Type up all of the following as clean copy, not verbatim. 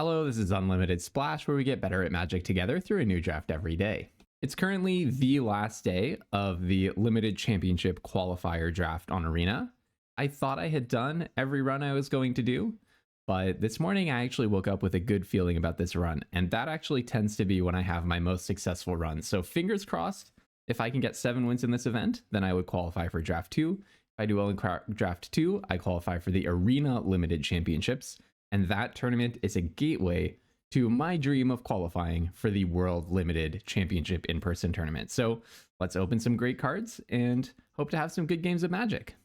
Hello, this is Unlimited Splash, where we get better at Magic together through a new draft every day. It's currently the last day of the Limited Championship Qualifier draft on Arena. I thought I had done every run I was going to do, but this morning I actually woke up with a good feeling about this run, and that actually tends to be when I have my most successful runs. So fingers crossed, if I can get 7 wins in this event, then I would qualify for Draft 2. If I do well in Draft 2, I qualify for the Arena Limited Championships. And that tournament is a gateway to my dream of qualifying for the World Limited Championship in-person tournament. So let's open some great cards and hope to have some good games of Magic.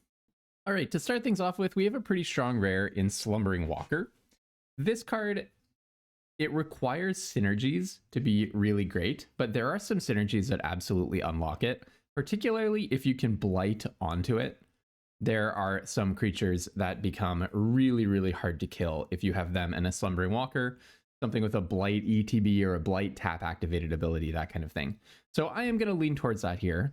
All right, to start things off with, we have a pretty strong rare in Slumbering Walker. This card, it requires synergies to be really great, but there are some synergies that absolutely unlock it, particularly if you can blight onto it. There are some creatures that become really, really hard to kill if you have them in a Slumbering Walker, something with a Blight ETB or a Blight tap activated ability, that kind of thing. So I am going to lean towards that here.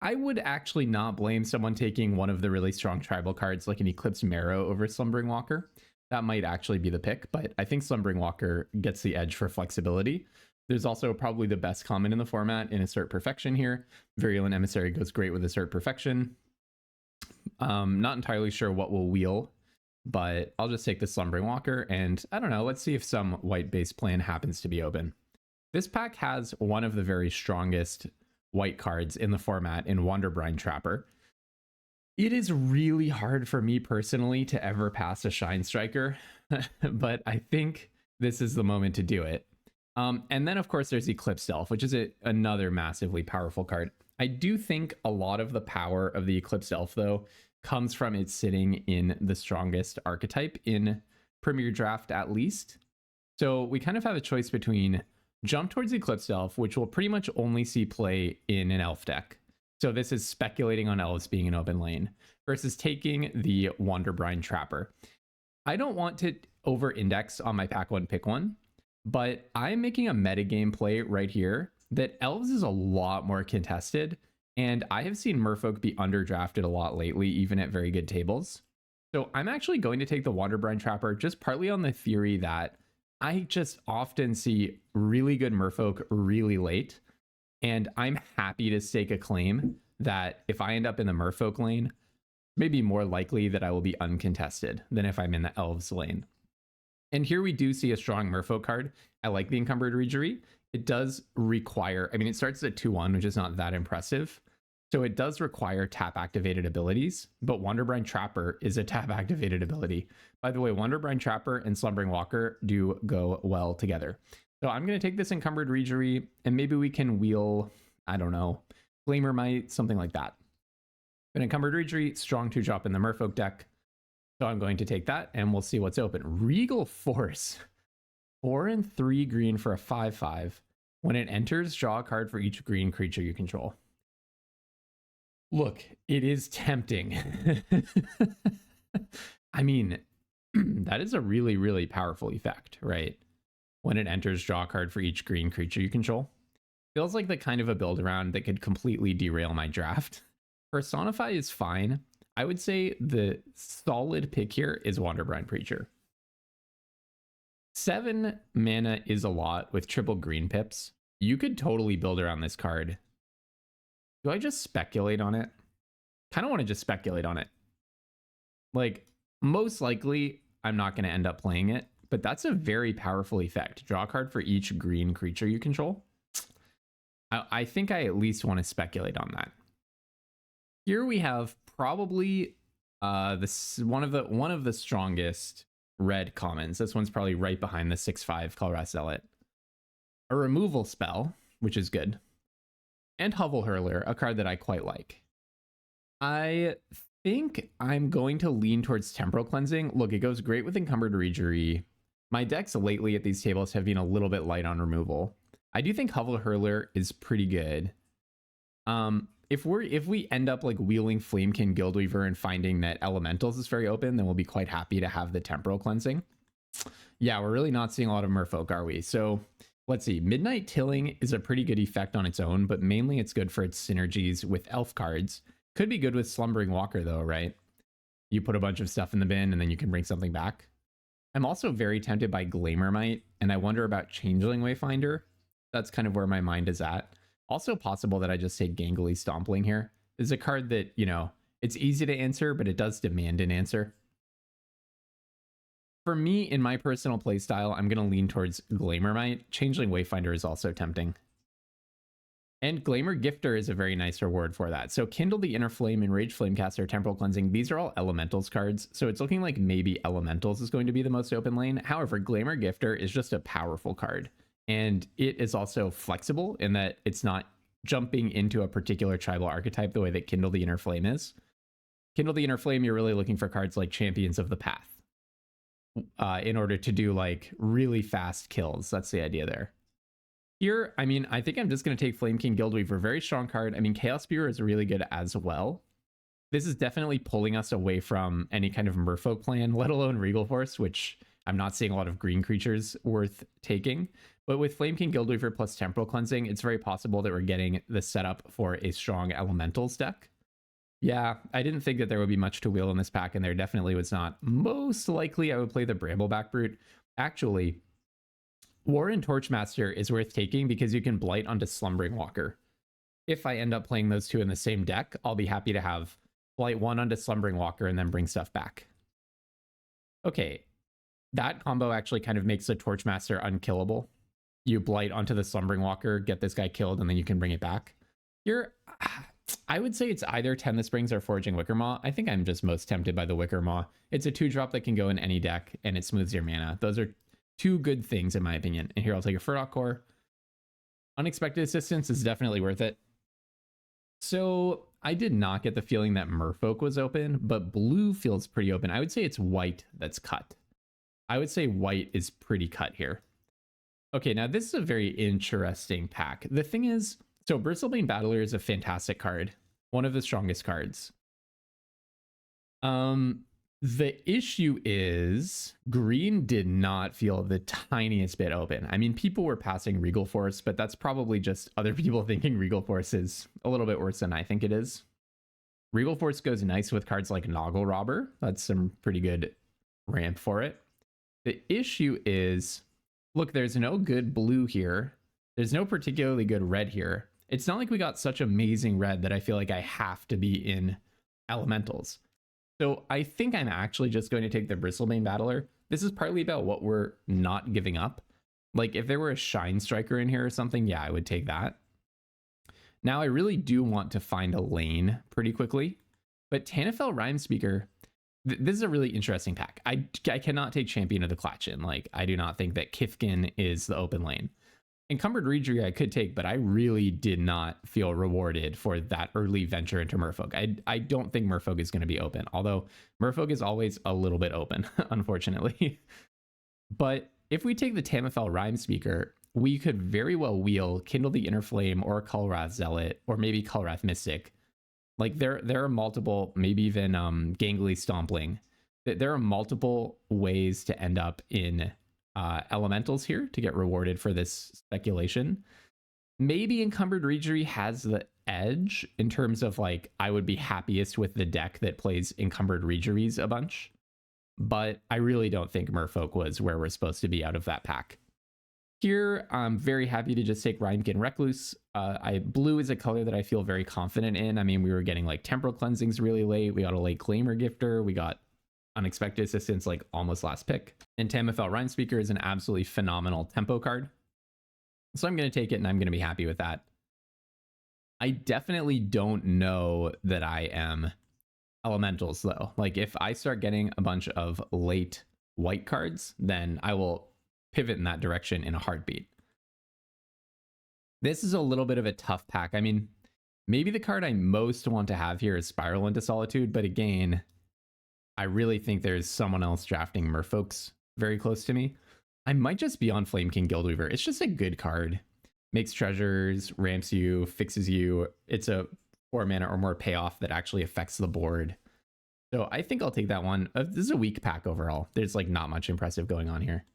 I would actually not blame someone taking one of the really strong tribal cards like an Eclipse Marrow over Slumbering Walker. That might actually be the pick, but I think Slumbering Walker gets the edge for flexibility. There's also probably the best common in the format in Assert Perfection here. Virulent Emissary goes great with Assert Perfection. Not entirely sure what we'll wheel, but I'll just take the Slumbering Walker, and I don't know, let's see if some white base plan happens to be open. This pack has one of the very strongest white cards in the format in Wonderbrine Trapper. It is really hard for me personally to ever pass a Shine Striker, but I think this is the moment to do it. And then of course there's Eclipsed Elf, which is another massively powerful card. I do think a lot of the power of the Eclipsed Elf, though, comes from it sitting in the strongest archetype in Premier Draft, at least. So we kind of have a choice between jump towards Eclipsed Elf, which will pretty much only see play in an Elf deck. So this is speculating on Elves being an open lane, versus taking the Wonderbrine Trapper. I don't want to over-index on my pack one, pick one, but I'm making a metagame play right here that Elves is a lot more contested, and I have seen Merfolk be underdrafted a lot lately, even at very good tables. So I'm actually going to take the Wonderbrine Trapper just partly on the theory that I just often see really good Merfolk really late, and I'm happy to stake a claim that if I end up in the Merfolk lane, maybe more likely that I will be uncontested than if I'm in the Elves lane. And here we do see a strong Merfolk card. I like the Encumbered Reejerey. It does require, I mean, it starts at 2-1, which is not that impressive. So it does require tap activated abilities, but Wonderbrine Trapper is a tap activated ability. By the way, Wonderbrine Trapper and Slumbering Walker do go well together. So I'm going to take this Encumbered Reejerey, and maybe we can wheel, I don't know, Flamer Might, something like that. An Encumbered Reejerey, strong 2-drop in the Merfolk deck. So I'm going to take that, and we'll see what's open. Regal Force. 4 and 3 green for a 5/5. When it enters, draw a card for each green creature you control. Look, it is tempting. I mean, that is a really, really powerful effect, right? When it enters, draw a card for each green creature you control. Feels like the kind of a build around that could completely derail my draft. Personify is fine. I would say the solid pick here is Wonderbrine Preacher. 7 mana is a lot with triple green pips. You could totally build around this card. Do I just speculate on it? Kind of want to just speculate on it. Like, most likely, I'm not going to end up playing it, but that's a very powerful effect. Draw a card for each green creature you control. I think I at least want to speculate on that. Here we have probably one of the strongest red commons. This one's probably right behind the 6/5 Colress Zealot. A removal spell, which is good. And Hovel Hurler, a card that I quite like. I think I'm going to lean towards Temporal Cleansing. Look, it goes great with Encumbered Reejerey. My decks lately at these tables have been a little bit light on removal. I do think Hovel Hurler is pretty good. If we end up like wheeling Flamekin Guildweaver and finding that Elementals is very open, then we'll be quite happy to have the Temporal Cleansing. Yeah, we're really not seeing a lot of Merfolk, are we? So let's see. Midnight Tilling is a pretty good effect on its own, but mainly it's good for its synergies with elf cards. Could be good with Slumbering Walker though, right? You put a bunch of stuff in the bin and then you can bring something back. I'm also very tempted by Glimmermite, and I wonder about Changeling Wayfinder. That's kind of where my mind is at. Also possible that I just take Gangly Stompling here. This is a card that, you know, it's easy to answer, but it does demand an answer. For me, in my personal playstyle, I'm going to lean towards Glimmermite. Changeling Wayfinder is also tempting. And Glamour Gifter is a very nice reward for that. So Kindle the Inner Flame, Enraged Flamecaster, Temporal Cleansing, these are all Elementals cards. So it's looking like maybe Elementals is going to be the most open lane. However, Glamour Gifter is just a powerful card. And it is also flexible in that it's not jumping into a particular tribal archetype the way that Kindle the Inner Flame is. Kindle the Inner Flame, you're really looking for cards like Champions of the Path in order to do like really fast kills. That's the idea there. Here, I mean, I think I'm just going to take Flame King Guildweaver. Very strong card. I mean, Chaos Spear is really good as well. This is definitely pulling us away from any kind of Merfolk plan, let alone Regal Force, which I'm not seeing a lot of green creatures worth taking. But with Flame King Guildweaver plus Temporal Cleansing, it's very possible that we're getting the setup for a strong Elementals deck. Yeah, I didn't think that there would be much to wheel in this pack, and there definitely was not. Most likely, I would play the Brambleback Brute. Actually, Warren Torchmaster is worth taking because you can blight onto Slumbering Walker. If I end up playing those two in the same deck, I'll be happy to have blight one onto Slumbering Walker and then bring stuff back. Okay, that combo actually kind of makes the Torchmaster unkillable. You blight onto the Slumbering Walker, get this guy killed, and then you can bring it back. Here, I would say it's either Tend the Springs or Foraging Wickermaw. I think I'm just most tempted by the Wickermaw. It's a 2-drop that can go in any deck, and it smooths your mana. Those are two good things in my opinion. And here I'll take a Furlock Core. Unexpected Assistance is definitely worth it. So I did not get the feeling that Merfolk was open, but blue feels pretty open. I would say it's white that's cut. I would say white is pretty cut here. Okay, now this is a very interesting pack. The thing is, so Bristlebane Battler is a fantastic card. One of the strongest cards. The issue is green did not feel the tiniest bit open. I mean, people were passing Regal Force, but that's probably just other people thinking Regal Force is a little bit worse than I think it is. Regal Force goes nice with cards like Noggle Robber. That's some pretty good ramp for it. The issue is, look, there's no good blue here. There's no particularly good red here. It's not like we got such amazing red that I feel like I have to be in Elementals. So I think I'm actually just going to take the Bristlebane Battler. This is partly about what we're not giving up. Like if there were a Shine Striker in here or something, yeah, I would take that. Now I really do want to find a lane pretty quickly, but Tanafel Rhymespeaker, this is a really interesting pack. I cannot take Champion of the Klatchin. Like I do not think that Kithkin is the open lane. Encumbered Reedry I could take, but I really did not feel rewarded for that early venture into Merfolk. I don't think Merfolk is going to be open, although Merfolk is always a little bit open, unfortunately. But if we take the Tamifel Rhymespeaker, we could very well wheel Kindle the Inner Flame or Kulrath Zealot or maybe Kulrath Mystic. Like there are multiple, maybe even Gangly Stompling. There are multiple ways to end up in Elementals here to get rewarded for this speculation. Maybe Encumbered Reedry has the edge in terms of like I would be happiest with the deck that plays Encumbered Reedrys a bunch, but I really don't think Merfolk was where we're supposed to be out of that pack. Here, I'm very happy to just take Rhymekin Recluse. Blue is a color that I feel very confident in. I mean, we were getting like Temporal Cleansings really late. We got a late Glamour Gifter. We got Unexpected Assistance like almost last pick. And Tamifel Rhymespeaker is an absolutely phenomenal tempo card. So I'm going to take it and I'm going to be happy with that. I definitely don't know that I am Elementals though. Like if I start getting a bunch of late white cards, then I will pivot in that direction in a heartbeat. This is a little bit of a tough pack. I mean, maybe the card I most want to have here is Spiral into Solitude, but again, I really think there's someone else drafting Merfolks very close to me. I might just be on Flame King Guildweaver. It's just a good card. Makes treasures, ramps you, fixes you. It's a 4 mana or more payoff that actually affects the board. So I think I'll take that one. This is a weak pack overall. There's like not much impressive going on here.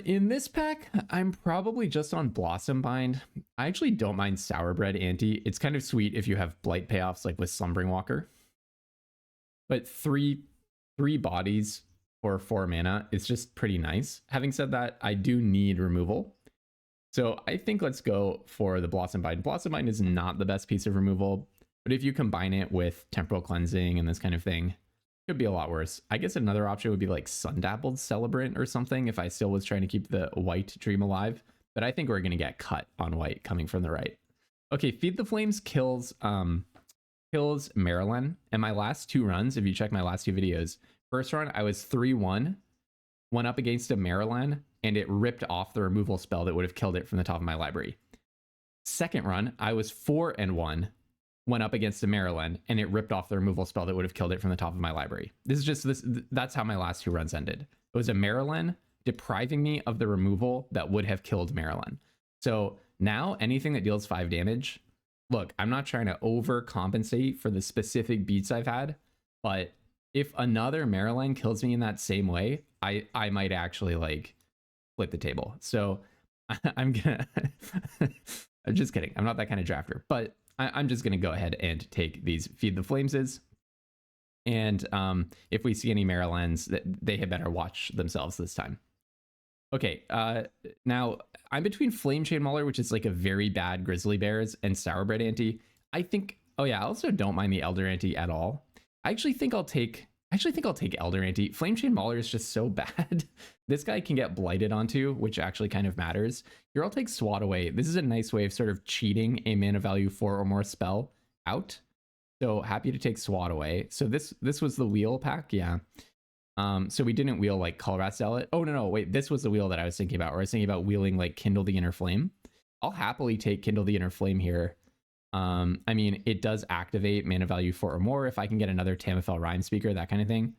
In this pack, I'm probably just on Blossom Bind. I actually don't mind Sourbread Ante. It's kind of sweet if you have blight payoffs like with Slumbering Walker. But 3 3 bodies for 4 mana is just pretty nice. Having said that, I do need removal. So I think let's go for the Blossom Bind. Blossom Bind is not the best piece of removal, but if you combine it with Temporal Cleansing and this kind of thing, it could be a lot worse. I guess another option would be like Sundappled Celebrant or something if I still was trying to keep the white dream alive, but I think we're going to get cut on white coming from the right. Okay, Feed the Flames kills Marilyn, and my last 2 runs, if you check my last 2 videos, first run I was 3-1, went up against a Marilyn, and it ripped off the removal spell that would have killed it from the top of my library. Second run, I was 4-1, went up against a Marilyn, and it ripped off the removal spell that would have killed it from the top of my library. That's how my last 2 runs ended. It was a Marilyn depriving me of the removal that would have killed Marilyn. So now anything that deals 5 damage, look, I'm not trying to overcompensate for the specific beats I've had, but if another Marilyn kills me in that same way, I might actually like flip the table. So I'm just kidding. I'm not that kind of drafter, but I'm just gonna go ahead and take these Feed the Flameses. And if we see any Marilyns, they had better watch themselves this time. Okay, now I'm between Flame Chain Mauler, which is like a very bad Grizzly Bears, and Sourbred Ante. I think, oh yeah, I also don't mind the Elder Ante at all. I actually think I'll take Elder Ante. Flame Chain Mauler is just so bad. This guy can get blighted onto, which actually kind of matters. Here, I'll take Swat Away. This is a nice way of sort of cheating a mana value 4 or more spell out. So happy to take Swat Away. So this was the wheel pack, yeah. So we didn't wheel like Colress Zealot. Oh no, wait, this was the wheel that I was thinking about, where I was thinking about wheeling like Kindle the Inner Flame. I'll happily take Kindle the Inner Flame here. I mean, it does activate mana value 4 or more if I can get another Tamifel Rhyme Speaker, that kind of thing.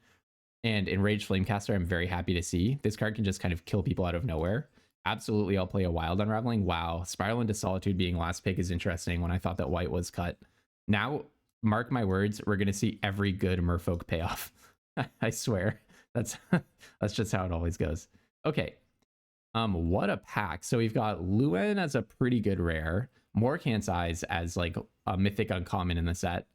And Enraged Flamecaster, I'm very happy to see. This card can just kind of kill people out of nowhere. Absolutely, I'll play a Wild Unraveling. Wow, Spiral into Solitude being last pick is interesting when I thought that white was cut. Now, mark my words, we're going to see every good Merfolk payoff. I swear. That's just how it always goes. Okay. What a pack. So we've got Luen as a pretty good rare. Morkant's Eyes as like a mythic uncommon in the set.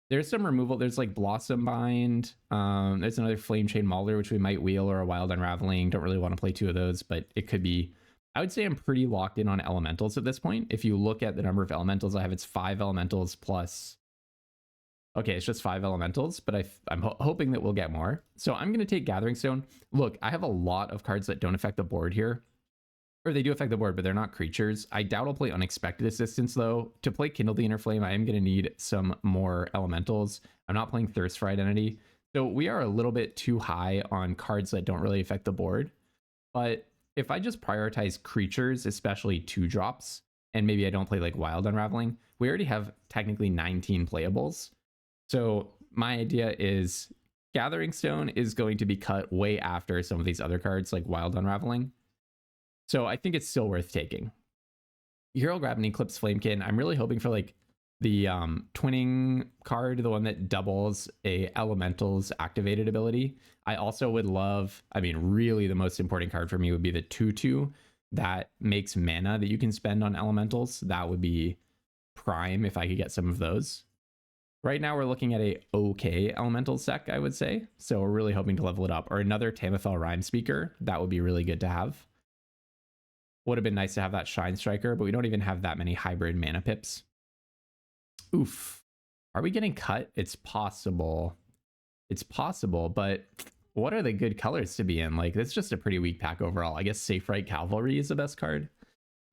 There's some removal. There's like Blossom Bind. There's another Flame Chain Mauler, which we might wheel, or a Wild Unraveling. Don't really want to play 2 of those, but it could be. I would say I'm pretty locked in on elementals at this point. If you look at the number of elementals I have, it's 5 elementals plus. Okay, it's just 5 elementals, but I'm hoping that we'll get more. So I'm going to take Gathering Stone. Look, I have a lot of cards that don't affect the board here. Or they do affect the board, but they're not creatures. I doubt I'll play Unexpected Assistance, though. To play Kindle the Inner Flame, I am going to need some more elementals. I'm not playing Thirst for Identity. So we are a little bit too high on cards that don't really affect the board. But if I just prioritize creatures, especially 2-drops, and maybe I don't play like Wild Unraveling, we already have technically 19 playables. So my idea is Gathering Stone is going to be cut way after some of these other cards like Wild Unraveling. So I think it's still worth taking. Here I'll grab an Eclipse Flamekin. I'm really hoping for like the twinning card, the one that doubles a elemental's activated ability. I also would love, I mean, really the most important card for me would be the 2/2 that makes mana that you can spend on elementals. That would be prime if I could get some of those. Right now we're looking at a okay elemental sec, I would say. So we're really hoping to level it up. Or another Tamifel Rhyme Speaker. That would be really good to have. Would have been nice to have that Shine Striker, but we don't even have that many hybrid mana pips. Oof. Are we getting cut? It's possible. It's possible, but what are the good colors to be in? Like, that's just a pretty weak pack overall. I guess Safe Right Cavalry is the best card.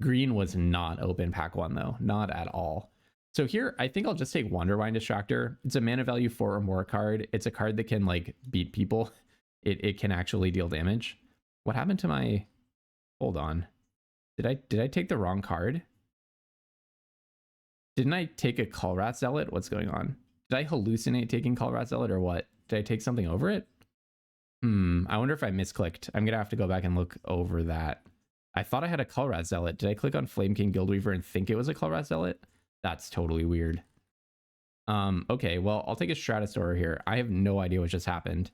Green was not open pack 1, though. Not at all. So here, I think I'll just take Wonderwine Distractor. It's a mana value 4 or more card. It's a card that can, like, beat people. It can actually deal damage. What happened to my... Hold on. Did I take the wrong card? Didn't I take a Colress Zealot? What's going on? Did I hallucinate taking Colress Zealot or what? Did I take something over it? I wonder if I misclicked. I'm going to have to go back and look over that. I thought I had a Colress Zealot. Did I click on Flame King Guildweaver and think it was a Colress Zealot? That's totally weird. Okay, well, I'll take a Stratosaur here. I have no idea what just happened.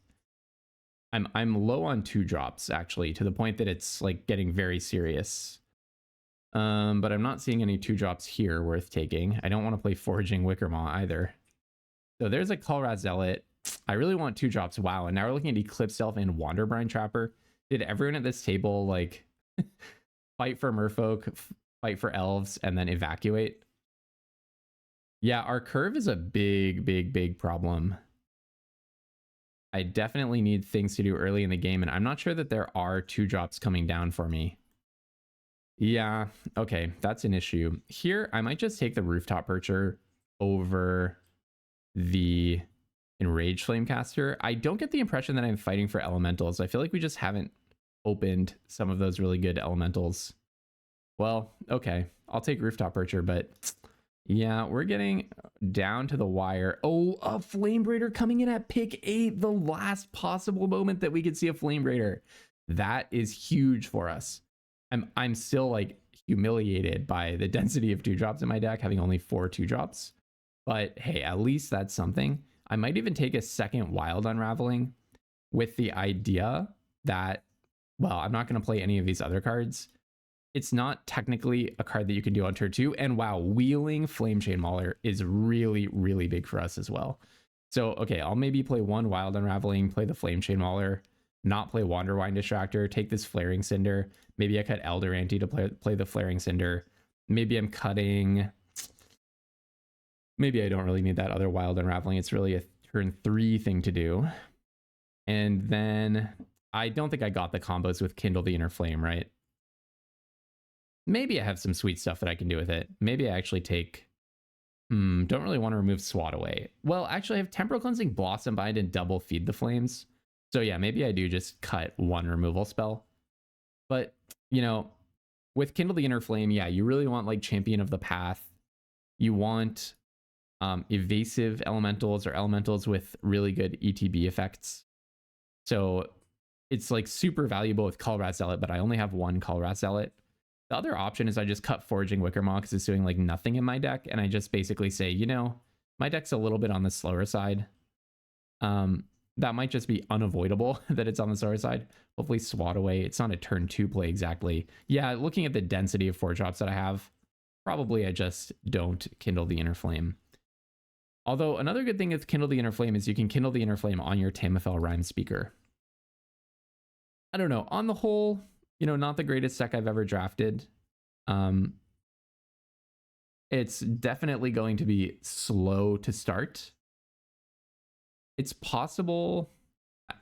I'm low on 2-drops, actually, to the point that it's like getting very serious. But I'm not seeing any 2-drops here worth taking. I don't want to play Foraging Wickermaw either. So there's a Colress Zealot. I really want 2-drops. Wow. And now we're looking at Eclipsed Elf and Wanderbrine Trapper. Did everyone at this table like fight for merfolk, fight for elves, and then evacuate? Yeah, our curve is a big problem. I definitely need things to do early in the game, and I'm not sure that there are 2-drops coming down for me. Yeah, okay, that's an issue. Here, I might just take the Rooftop Percher over the Enraged Flamecaster. I don't get the impression that I'm fighting for elementals. I feel like we just haven't opened some of those really good elementals. Well, okay, I'll take Rooftop Percher, but yeah, we're getting down to the wire. Oh, a Flamebraider coming in at pick 8, the last possible moment that we could see a Flamebraider. That is huge for us. I'm still like humiliated by the density of 2-drops in my deck, having only 4 2-drops. But hey, at least that's something. I might even take a second Wild Unraveling with the idea that, well, I'm not going to play any of these other cards. It's not technically a card that you can do on turn 2. And wow, wheeling Flamechain Mauler is really big for us as well. So, okay, I'll maybe play 1 Wild Unraveling, play the Flamechain Mauler, not play Wanderwine Distractor, take this Flaring Cinder. Maybe I cut Elder Ante to play the Flaring Cinder. Maybe I'm cutting... Maybe I don't really need that other Wild Unraveling. It's really a turn 3 thing to do. And then I don't think I got the combos with Kindle the Inner Flame, right? Maybe I have some sweet stuff that I can do with it. Maybe I actually take... don't really want to remove Swat away. Well, actually I have Temporal Cleansing, Blossom Bind, and double Feed the Flames. So yeah, maybe I do just cut 1 removal spell. But, you know, with Kindle the Inner Flame, yeah, you really want like Champion of the Path. You want evasive elementals or elementals with really good ETB effects. So it's like super valuable with Colrad Zealot, but I only have 1 Colrad Zealot. The other option is I just cut Foraging Wickermaw because it's doing like nothing in my deck, and I just basically say, you know, my deck's a little bit on the slower side. That might just be unavoidable that it's on the slower side. Hopefully Swat away. It's not a turn 2 play exactly. Yeah, looking at the density of 4-drops that I have, probably I just don't Kindle the Inner Flame. Although another good thing with Kindle the Inner Flame is you can Kindle the Inner Flame on your Tamifel Rhyme Speaker. I don't know. On the whole, you know, not the greatest deck I've ever drafted. It's definitely going to be slow to start. It's possible.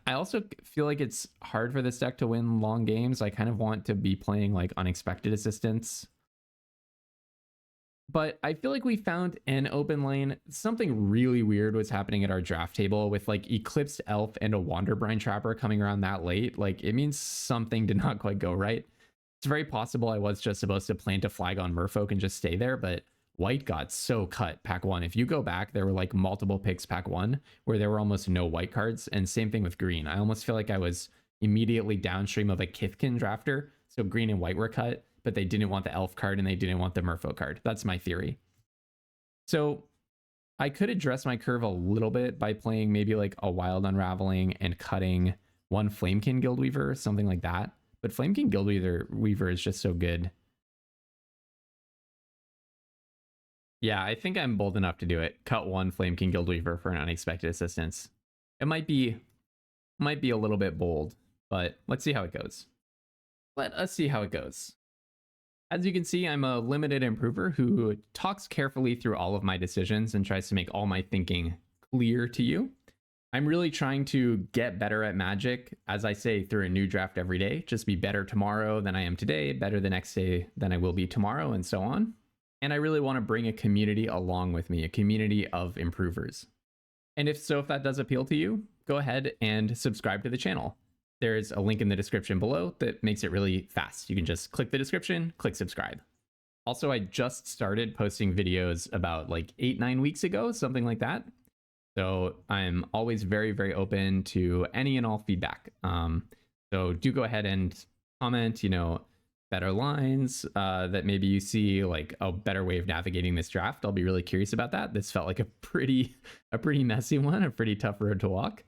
I also feel like it's hard for this deck to win long games. I kind of want to be playing like Unexpected Assistance. But I feel like we found an open lane. Something really weird was happening at our draft table with like Eclipsed Elf and a Wanderbrine Trapper coming around that late. Like it means something did not quite go right. It's very possible I was just supposed to plant a flag on Merfolk and just stay there, but white got so cut pack 1. If you go back, there were like multiple picks pack 1 where there were almost no white cards, and same thing with green. I almost feel like I was immediately downstream of a Kithkin drafter, so green and white were cut, but they didn't want the elf card and they didn't want the Merfolk card. That's my theory. So I could address my curve a little bit by playing maybe like a Wild Unraveling and cutting 1 Flamekin Guildweaver, something like that. But Flamekin Guildweaver is just so good. Yeah, I think I'm bold enough to do it. Cut 1 Flamekin Guildweaver for an Unexpected Assistance. It might be a little bit bold, but let's see how it goes. Let us see how it goes. As you can see, I'm a limited improver who talks carefully through all of my decisions and tries to make all my thinking clear to you. I'm really trying to get better at Magic, as I say, through a new draft every day. Just be better tomorrow than I am today, better the next day than I will be tomorrow, and so on. And I really want to bring a community along with me, a community of improvers. And if that does appeal to you, go ahead and subscribe to the channel. There's a link in the description below that makes it really fast. You can just click the description, click subscribe. Also, I just started posting videos about like 8-9 weeks ago, something like that. So I'm always very open to any and all feedback. So do go ahead and comment, you know, better lines that maybe you see like a better way of navigating this draft. I'll be really curious about that. This felt like a pretty messy one, a pretty tough road to walk.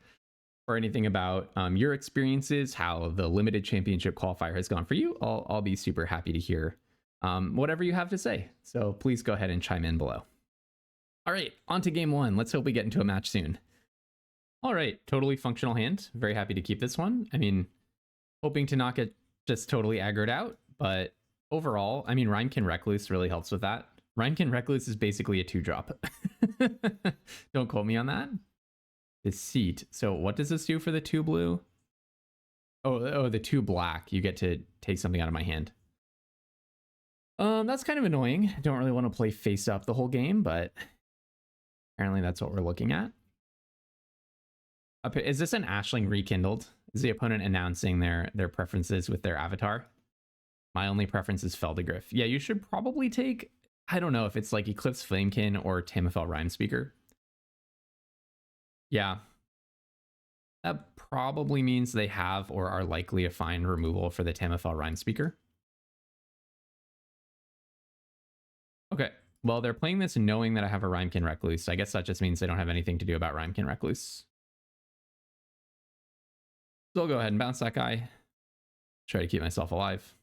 Or anything about your experiences, how the limited championship qualifier has gone for you, I'll be super happy to hear whatever you have to say. So please go ahead and chime in below. All right, on to game 1. Let's hope we get into a match soon. All right, totally functional hand. Very happy to keep this one. I mean, hoping to not get just totally aggroed out, but overall, I mean, Rhymekin Recluse really helps with that. Rhymekin Recluse is basically a 2-drop. Don't quote me on that. Deceit. So what does this do for the 2 blue? Oh, the 2 black. You get to take something out of my hand. That's kind of annoying. I don't really want to play face up the whole game, but apparently that's what we're looking at. Is this an Ashling rekindled? Is the opponent announcing their preferences with their avatar? My only preference is Feldegriff. Yeah, you should probably take, I don't know if it's like Eclipse Flamekin or Tamifel Rhymespeaker. Yeah. That probably means they have or are likely to find removal for the Tamifel Rhymespeaker. Okay. Well, they're playing this knowing that I have a Rhymekin Recluse. I guess that just means they don't have anything to do about Rhymekin Recluse. So I'll go ahead and bounce that guy. Try to keep myself alive.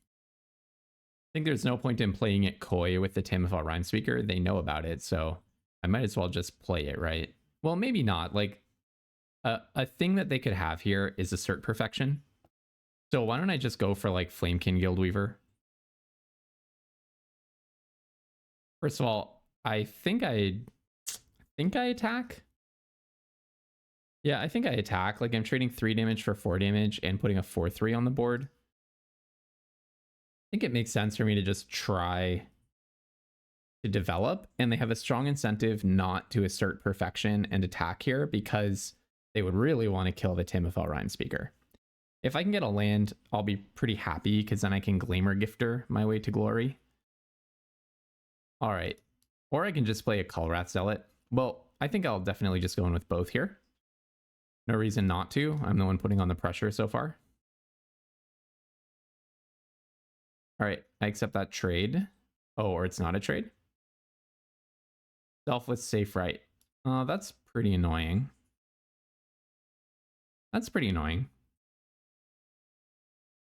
I think there's no point in playing it coy with the Tamifel Rhymespeaker. They know about it, so I might as well just play it, right? Well, maybe not. Like, a thing that they could have here is Assert Perfection. So why don't I just go for, like, Flamekin Guildweaver? First of all, I think I attack. Yeah, I think I attack. Like, I'm trading 3 damage for 4 damage and putting a 4/3 on the board. I think it makes sense for me to just try to develop, and they have a strong incentive not to assert perfection and attack here because they would really want to kill the Tamifel Rhymespeaker. If I can get a land, I'll be pretty happy because then I can Glamour Gifter my way to glory. All right. Or I can just play a Kulrath Zealot. Well, I think I'll definitely just go in with both here. No reason not to. I'm the one putting on the pressure so far. All right, I accept that trade. Oh, or it's not a trade. Selfless safe right. That's pretty annoying. That's pretty annoying.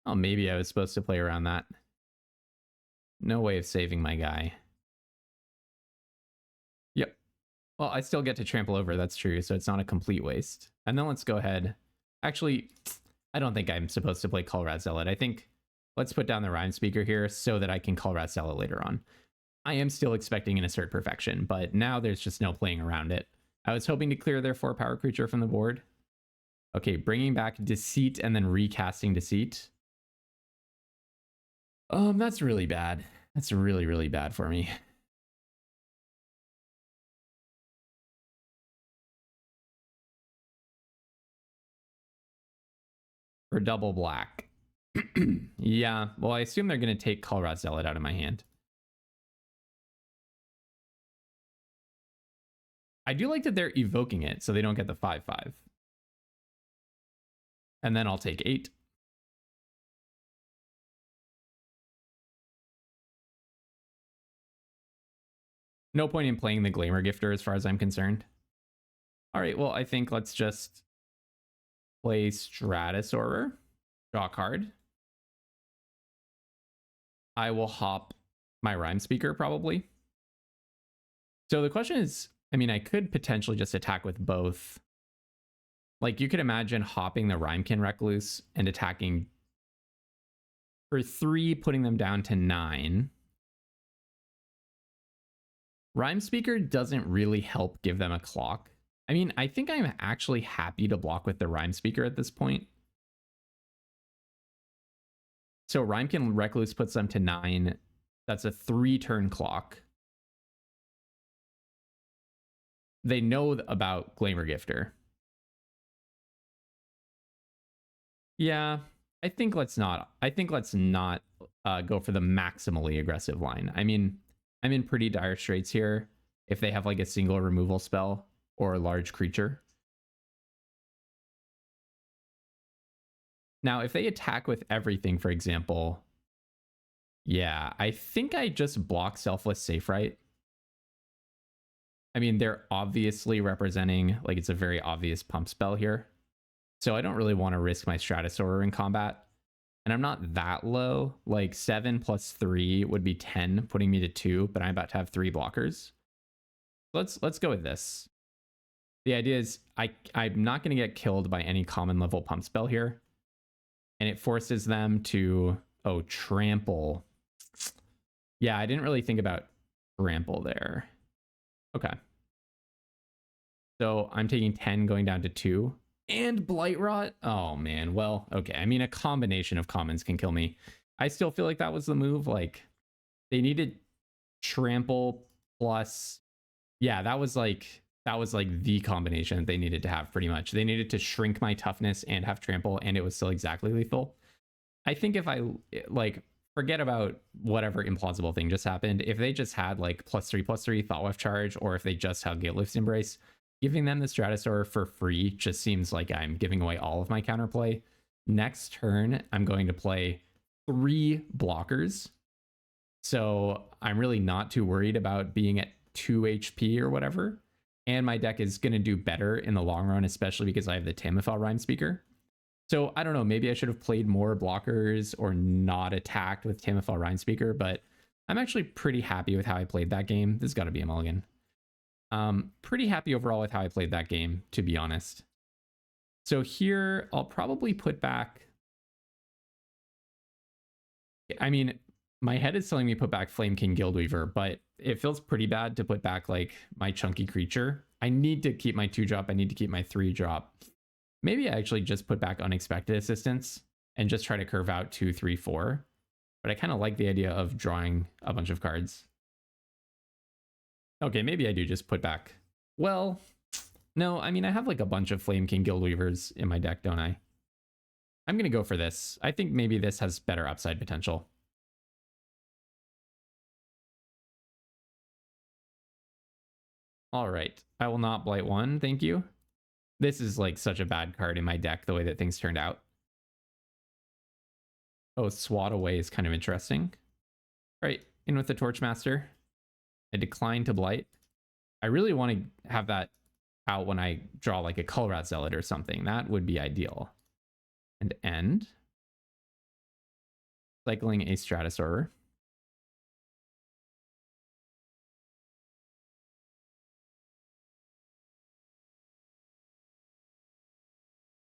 Oh, maybe I was supposed to play around that. No way of saving my guy. Yep. Well, I still get to trample over, that's true, so it's not a complete waste. And then let's go ahead. Actually, I don't think I'm supposed to play Kulrath Zealot. I think let's put down the Rhymespeaker here so that I can Kulrath Zealot later on. I am still expecting an Assert Perfection, but now there's just no playing around it. I was hoping to clear their 4-power creature from the board. Okay, bringing back Deceit and then recasting Deceit. That's really bad. That's really, really bad for me. For double black. Yeah, well, I assume they're going to take Kulrath Zealot out of my hand. I do like that they're evoking it, so they don't get the 5/5. And then I'll take 8. No point in playing the Glamour Gifter as far as I'm concerned. All right, well, I think let's just play Stratosaurus. Draw a card. I will hop my Rhymespeaker probably. So the question is, I mean, I could potentially just attack with both. Like, you could imagine hopping the Rhymekin Recluse and attacking for 3, putting them down to 9. Rhymespeaker doesn't really help give them a clock. I mean, I think I'm actually happy to block with the Rhymespeaker at this point. So Rhymekin Recluse puts them to 9. That's a 3-turn clock. They know about Glamour Gifter. Yeah, I think let's not go for the maximally aggressive line. I mean, I'm in pretty dire straits here if they have like a single removal spell or a large creature. Now, if they attack with everything, for example, yeah, I think I just block Selfless Safe Right. I mean, they're obviously representing, like, it's a very obvious pump spell here. So I don't really want to risk my Stratosaurus in combat. And I'm not that low. Like 7 plus 3 would be 10, putting me to 2, but I'm about to have 3 blockers. Let's go with this. The idea is I'm not going to get killed by any common level pump spell here. And it forces them to, oh, trample. Yeah, I didn't really think about trample there. Okay. So I'm taking 10 going down to 2. And Blight Rot? Oh, man. Well, okay. I mean, a combination of commons can kill me. I still feel like that was the move. Like, they needed trample plus... Yeah, that was like the combination they needed to have pretty much. They needed to shrink my toughness and have trample, and it was still exactly lethal. I think if I, like, forget about whatever implausible thing just happened, if they just had, like, +3/+3 Thought Weft Charge, or if they just had Gatelift's Embrace, giving them the Stratosaur for free just seems like I'm giving away all of my counterplay. Next turn, I'm going to play 3 blockers. So I'm really not too worried about being at 2 HP or whatever. And my deck is going to do better in the long run, especially because I have the Tamifel Rhyme Speaker. So I don't know, maybe I should have played more blockers or not attacked with Tamifel Rhyme Speaker, but I'm actually pretty happy with how I played that game. This has got to be a mulligan. Pretty happy overall with how I played that game, to be honest. So here, I'll probably put back... I mean, my head is telling me put back Flame King Guildweaver, but it feels pretty bad to put back, like, my chunky creature. I need to keep my 2-drop. I need to keep my 3-drop. Maybe I actually just put back Unexpected Assistance and just try to curve out 2, 3, 4. But I kind of like the idea of drawing a bunch of cards. Okay, maybe I do just put back... Well, no, I mean, I have, like, a bunch of Flame King Guildweavers in my deck, don't I? I'm going to go for this. I think maybe this has better upside potential. All right, I will not Blight 1, thank you. This is like such a bad card in my deck, the way that things turned out. Oh, Swat Away is kind of interesting. All right, in with the Torchmaster. I decline to Blight. I really want to have that out when I draw like a Colrat Zealot or something. That would be ideal. And end. Cycling a Stratosaur.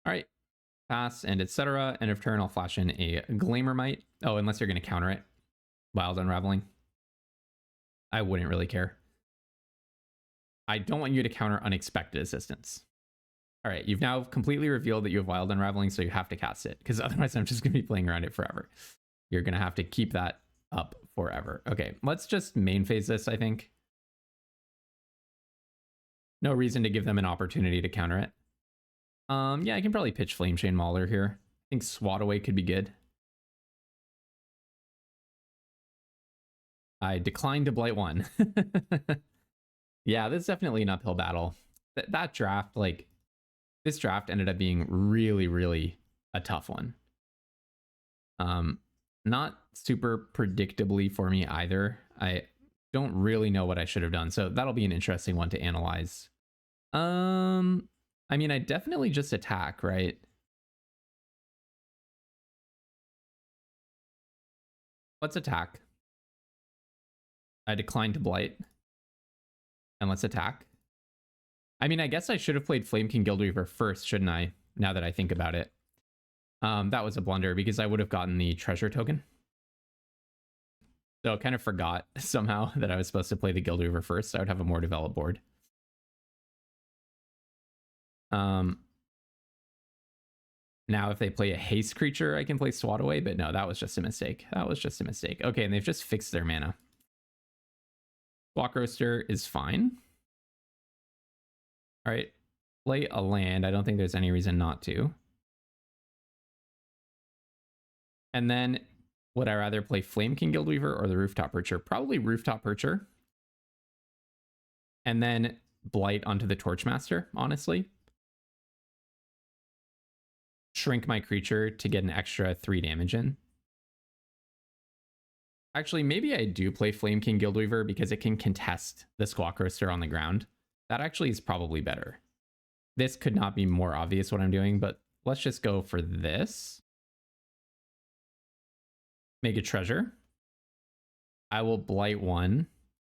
All right, pass and etc. End of turn, I'll flash in a Glamormite. Oh, unless you're going to counter it. Wild Unraveling. I wouldn't really care. I don't want you to counter Unexpected Assistance. All right, you've now completely revealed that you have Wild Unraveling, so you have to cast it, because otherwise I'm just going to be playing around it forever. You're going to have to keep that up forever. Okay, let's just main phase this, I think. No reason to give them an opportunity to counter it. Yeah, I can probably pitch Flamechain Mauler here. I think Swat Away could be good. I declined to Blight 1. Yeah, this is definitely an uphill battle. That draft, like, this draft ended up being really, really a tough one. Not super predictably for me either. I don't really know what I should have done, so that'll be an interesting one to analyze. I mean, I definitely just attack, right? Let's attack. I decline to Blight. And let's attack. I mean, I guess I should have played Flame King Guildweaver first, shouldn't I? Now that I think about it. That was a blunder because I would have gotten the treasure token. So I kind of forgot somehow that I was supposed to play the Guildweaver first. So I would have a more developed board. Now if they play a haste creature, I can play Swat Away, but no, that was just a mistake. That was just a mistake. Okay, and they've just fixed their mana. Block Roaster is fine. All right, play a land. I don't think there's any reason not to. And then would I rather play Flame King Guildweaver or the Rooftop Percher? Probably Rooftop Percher. And then Blight onto the Torchmaster, honestly. Shrink my creature to get an extra 3 damage in. Actually, maybe I do play Flame King Guildweaver because it can contest the Squawk Roaster on the ground. That actually is probably better. This could not be more obvious what I'm doing, but let's just go for this. Make a treasure. I will Blight 1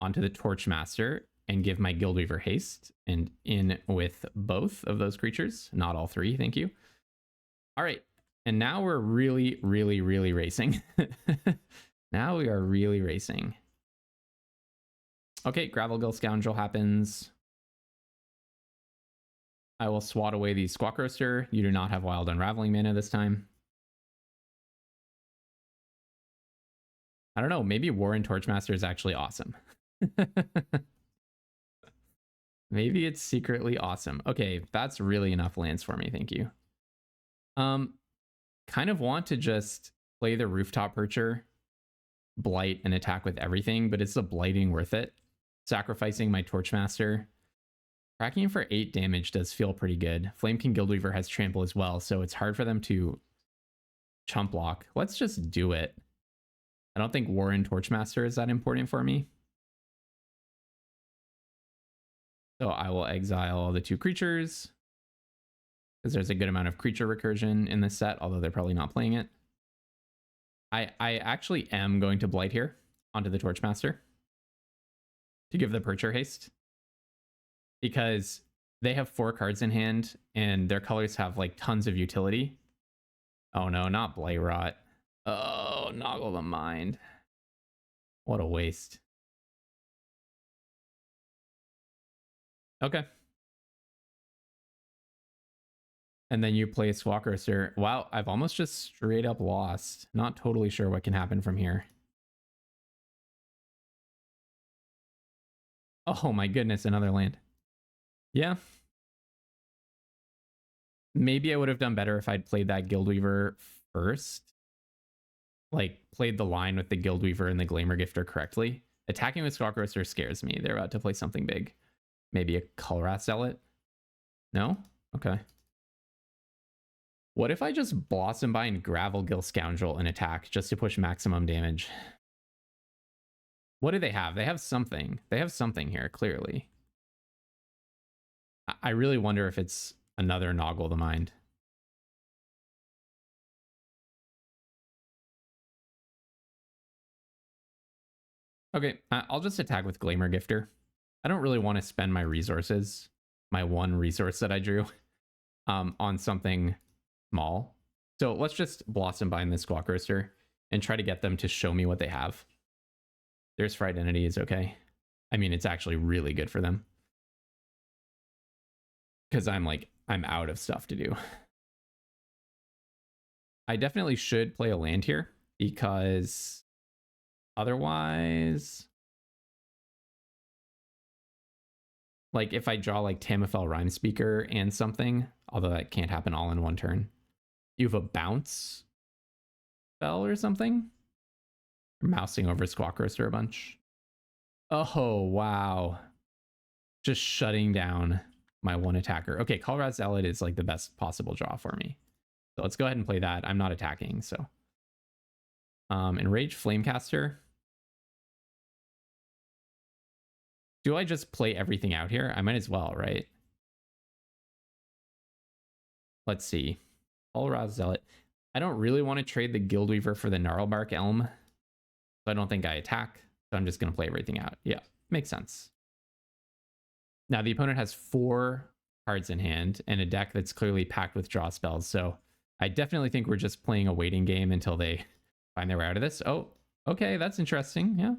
onto the Torchmaster and give my Guildweaver haste and in with both of those creatures, not all three, thank you. All right, and now we're really racing. Now we are really racing. Okay, Gravelgill Scoundrel happens. I will swat away the Squawk Roaster. You do not have Wild Unraveling mana this time. I don't know, maybe Warren Torchmaster is actually awesome. Maybe it's secretly awesome. Okay, that's really enough lands for me, thank you. Kind of want to just play the Rooftop Percher, blight, and attack with everything, but is the blighting worth it? Sacrificing my Torchmaster. Cracking him for 8 damage does feel pretty good. Flamekin Guildweaver has trample as well, so it's hard for them to chump block. Let's just do it. I don't think Warren Torchmaster is that important for me. So I will exile the 2 creatures, because there's a good amount of creature recursion in this set, although they're probably not playing it. I actually am going to blight here onto the Torchmaster to give the Percher haste, because they have 4 cards in hand and their colors have like tons of utility. Oh no, not Blightrot. Oh, Noggle the Mind. What a waste. Okay. And then you play Squawk Roaster. Wow, I've almost just straight up lost. Not totally sure what can happen from here. Oh my goodness, another land. Yeah. Maybe I would have done better if I'd played that Guildweaver first. Like, played the line with the Guildweaver and the Glamour Gifter correctly. Attacking with Squawk Roaster scares me. They're about to play something big. Maybe a Kulrath Zealot? No? Okay. What if I just Blossom Bind Gravelgill Scoundrel and attack just to push maximum damage? What do they have? They have something. They have something here, clearly. I really wonder if it's another Noggle the Mind. Okay, I'll just attack with Glamour Gifter. I don't really want to spend my resources, my 1 resource that I drew, on something small. So let's just Blossom Bind this Squawk Roaster and try to get them to show me what they have. There's for Identity is okay. I mean, it's actually really good for them, because I'm out of stuff to do. I definitely should play a land here, because otherwise, like if I draw like Tamifel Rhymespeaker and something, although that can't happen all in one turn, you have a bounce spell or something. You're mousing over Squawk Roaster a bunch. Oh, wow. Just shutting down my 1 attacker. Okay, Kulrath Zealot is like the best possible draw for me. So let's go ahead and play that. I'm not attacking, so. Enrage Flamecaster. Do I just play everything out here? I might as well, right? Let's see. Kulrath Zealot. I don't really want to trade the Guildweaver for the Gnarlbark Elm, so I don't think I attack. So I'm just going to play everything out. Yeah, makes sense. Now the opponent has 4 cards in hand and a deck that's clearly packed with draw spells. So I definitely think we're just playing a waiting game until they find their way out of this. Oh, okay, that's interesting. Yeah.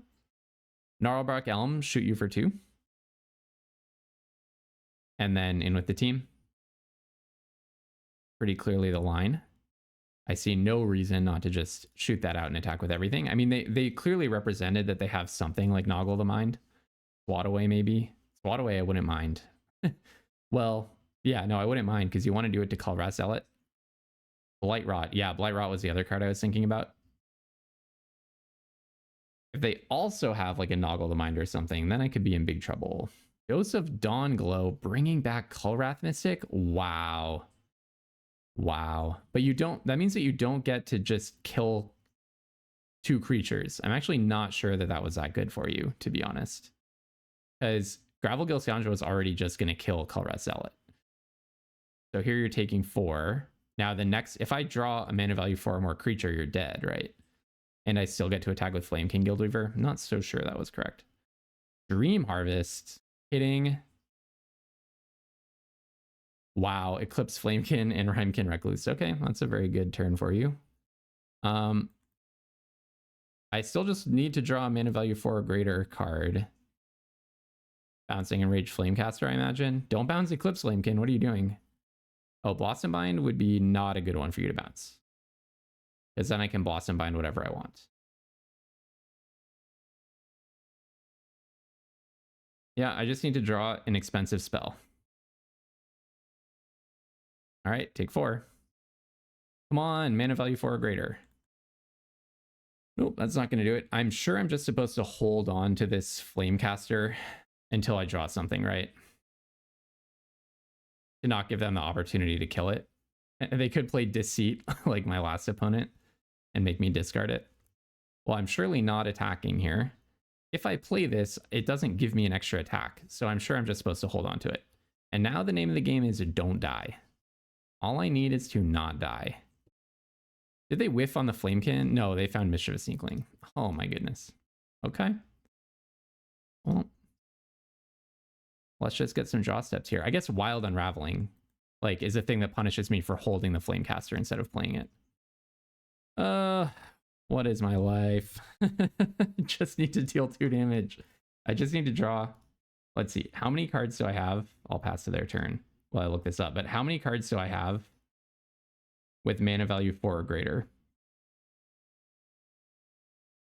Gnarlbark Elm, shoot you for 2. And then in with the team. Pretty clearly the line. I see no reason not to just shoot that out and attack with everything. I mean, they clearly represented that they have something like Noggle the Mind. Swat Away, maybe. Swat Away, I wouldn't mind. Well, yeah, no, I wouldn't mind, because you want to do it to Kulrath Zealot. Blightrot. Yeah, Blightrot was the other card I was thinking about. If they also have like a Noggle the Mind or something, then I could be in big trouble. Ghost of Dawnglow, bringing back Kulrath Mystic? Wow. Wow. But you don't, that means that you don't get to just kill 2 creatures. I'm actually not sure that that was that good for you, to be honest. Because Gravelgill Scoundrel was already just going to kill Kulrath Zealot. So here you're taking 4. Now the next, if I draw a mana value 4 or more creature, you're dead, right? And I still get to attack with Flamekin Guildweaver. I'm not so sure that was correct. Dream Harvest. hitting. Wow, Eclipse Flamekin and Rhymekin Recluse. Okay, that's a very good turn for you. I still just need to draw a mana value 4 or greater card. Bouncing Enraged Flamecaster, I imagine. Don't bounce Eclipse Flamekin. What are you doing? Oh, Blossom Bind would be not a good one for you to bounce. Because then I can Blossom Bind whatever I want. Yeah, I just need to draw an expensive spell. All right, take 4. Come on, mana value 4 or greater. Nope, that's not going to do it. I'm sure I'm just supposed to hold on to this Flamecaster until I draw something, right? To not give them the opportunity to kill it. And they could play Deceit like my last opponent and make me discard it. Well, I'm surely not attacking here. If I play this, it doesn't give me an extra attack, so I'm sure I'm just supposed to hold on to it. And now the name of the game is don't die. All I need is to not die. Did they whiff on the Flamekin? No, they found Mischievous Sneakling. Oh my goodness. Okay. Well, let's just get some draw steps here. I guess Wild Unraveling like is a thing that punishes me for holding the Flamecaster instead of playing it. What is my life? Just need to deal 2 damage. I just need to draw. Let's see. How many cards do I have? I'll pass to their turn while I look this up. But how many cards do I have with mana value 4 or greater?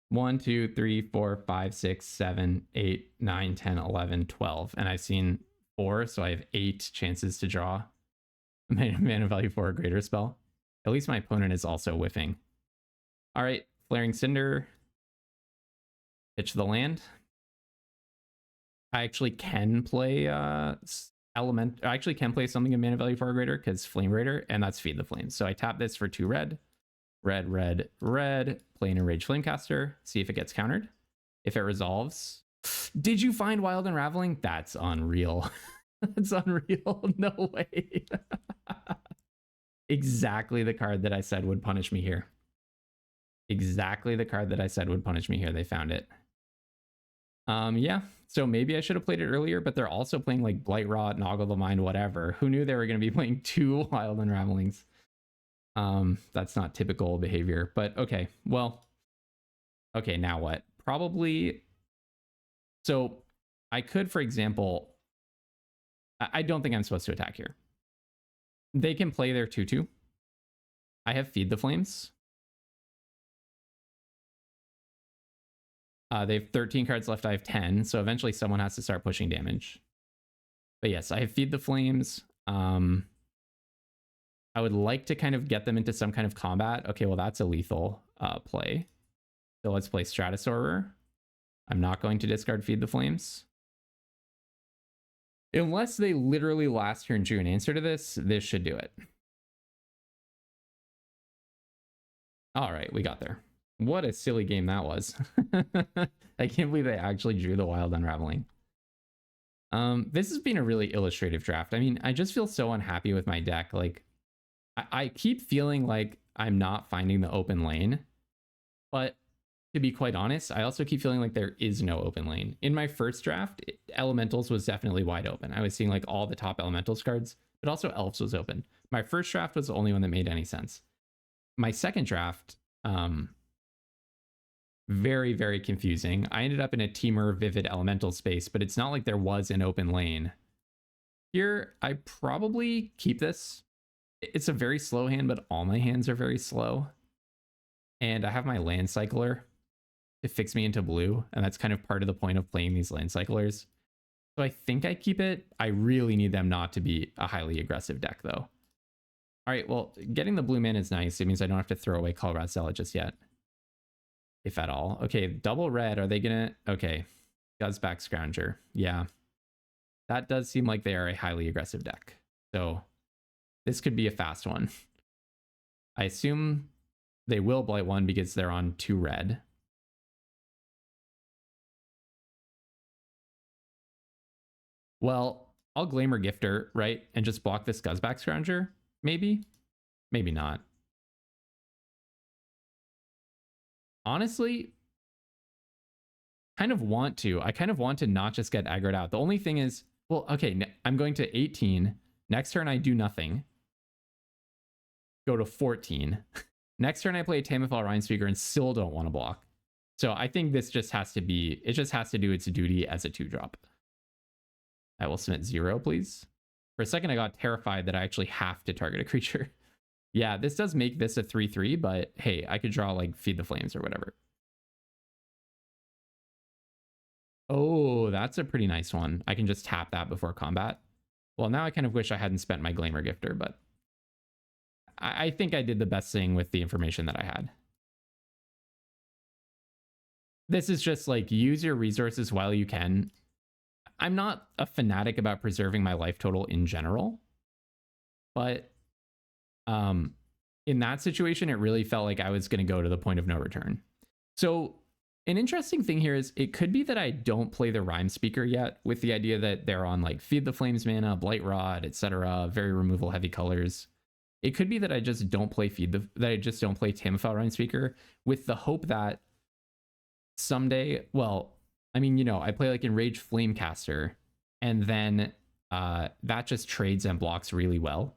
1, 2, 3, 4, 5, 6, 7, 8, 9, 10, 11, 12. And I've seen 4, so I have 8 chances to draw a mana value 4 or greater spell. At least my opponent is also whiffing. All right, Flaring Cinder. Pitch the land. I actually can play I actually can play something in mana value 4 or greater because Flamebraider, and that's Feed the Flames. So I tap this for 2 red. Red, red, red. Play an Enraged Flamecaster. See if it gets countered. If it resolves. Did you find Wild Unraveling? That's unreal. That's unreal. No way. Exactly the card that I said would punish me here. Exactly the card that I said would punish me here. They found it. Yeah, so maybe I should have played it earlier, but they're also playing like Blightrot, Noggle the Mind, whatever. Who knew they were going to be playing 2 Wild Unravelings? That's not typical behavior, but okay. Well, okay, now what? Probably. So I could, for example, I don't think I'm supposed to attack here. They can play their 2/2. I have Feed the Flames. They have 13 cards left. I have 10. So eventually someone has to start pushing damage. But yes, I have Feed the Flames. I would like to kind of get them into some kind of combat. Okay, well, that's a lethal play. So let's play Stratosorber. I'm not going to discard Feed the Flames. Unless they literally last turn drew an answer to this, this should do it. All right, we got there. What a silly game that was. I can't believe they actually drew the Wild Unraveling. This has been a really illustrative draft. I mean, I just feel so unhappy with my deck. Like, I keep feeling like I'm not finding the open lane. But to be quite honest, I also keep feeling like there is no open lane. In my first draft, Elementals was definitely wide open. I was seeing like all the top Elementals cards, but also Elves was open. My first draft was the only one that made any sense. My second draft, very, very confusing. I ended up in a Temur Vivid Elemental space, but it's not like there was an open lane. Here, I probably keep this. It's a very slow hand, but all my hands are very slow. And I have my Land Cycler to fix me into blue, and that's kind of part of the point of playing these Land Cyclers. So I think I keep it. I really need them not to be a highly aggressive deck, though. All right, well, getting the blue mana is nice. It means I don't have to throw away Colrad Zealot just yet. If at all. Okay, double red. Are they gonna... Okay. Guzzback Scrounger. Yeah. That does seem like they are a highly aggressive deck. So this could be a fast one. I assume they will blight one because they're on 2 red. Well, I'll Glamour Gifter, right? And just block this Guzzback Scrounger? Maybe? Maybe not. Honestly, kind of want to. I kind of want to not just get aggroed out. The only thing is, well, okay, I'm going to 18. Next turn, I do nothing. Go to 14. Next turn, I play a Tamifal Rhinespeaker and still don't want to block. So I think this just has to be, it just has to do its duty as a 2-drop. I will submit 0, please. For a second, I got terrified that I actually have to target a creature. Yeah, this does make this a 3/3, but hey, I could draw like Feed the Flames or whatever. Oh, that's a pretty nice one. I can just tap that before combat. Well, now I kind of wish I hadn't spent my Glamour Gifter, but I think I did the best thing with the information that I had. This is just like, use your resources while you can. I'm not a fanatic about preserving my life total in general, but in that situation, it really felt like I was going to go to the point of no return. So an interesting thing here is it could be that I don't play the Rhymespeaker yet, with the idea that they're on like Feed the Flames mana, Blight Rod, etc., very removal heavy colors. It could be that I just don't play that I just don't play Tamifal Rhymespeaker, with the hope that someday, well, I mean, you know, I play like Enraged Flamecaster, and then that just trades and blocks really well.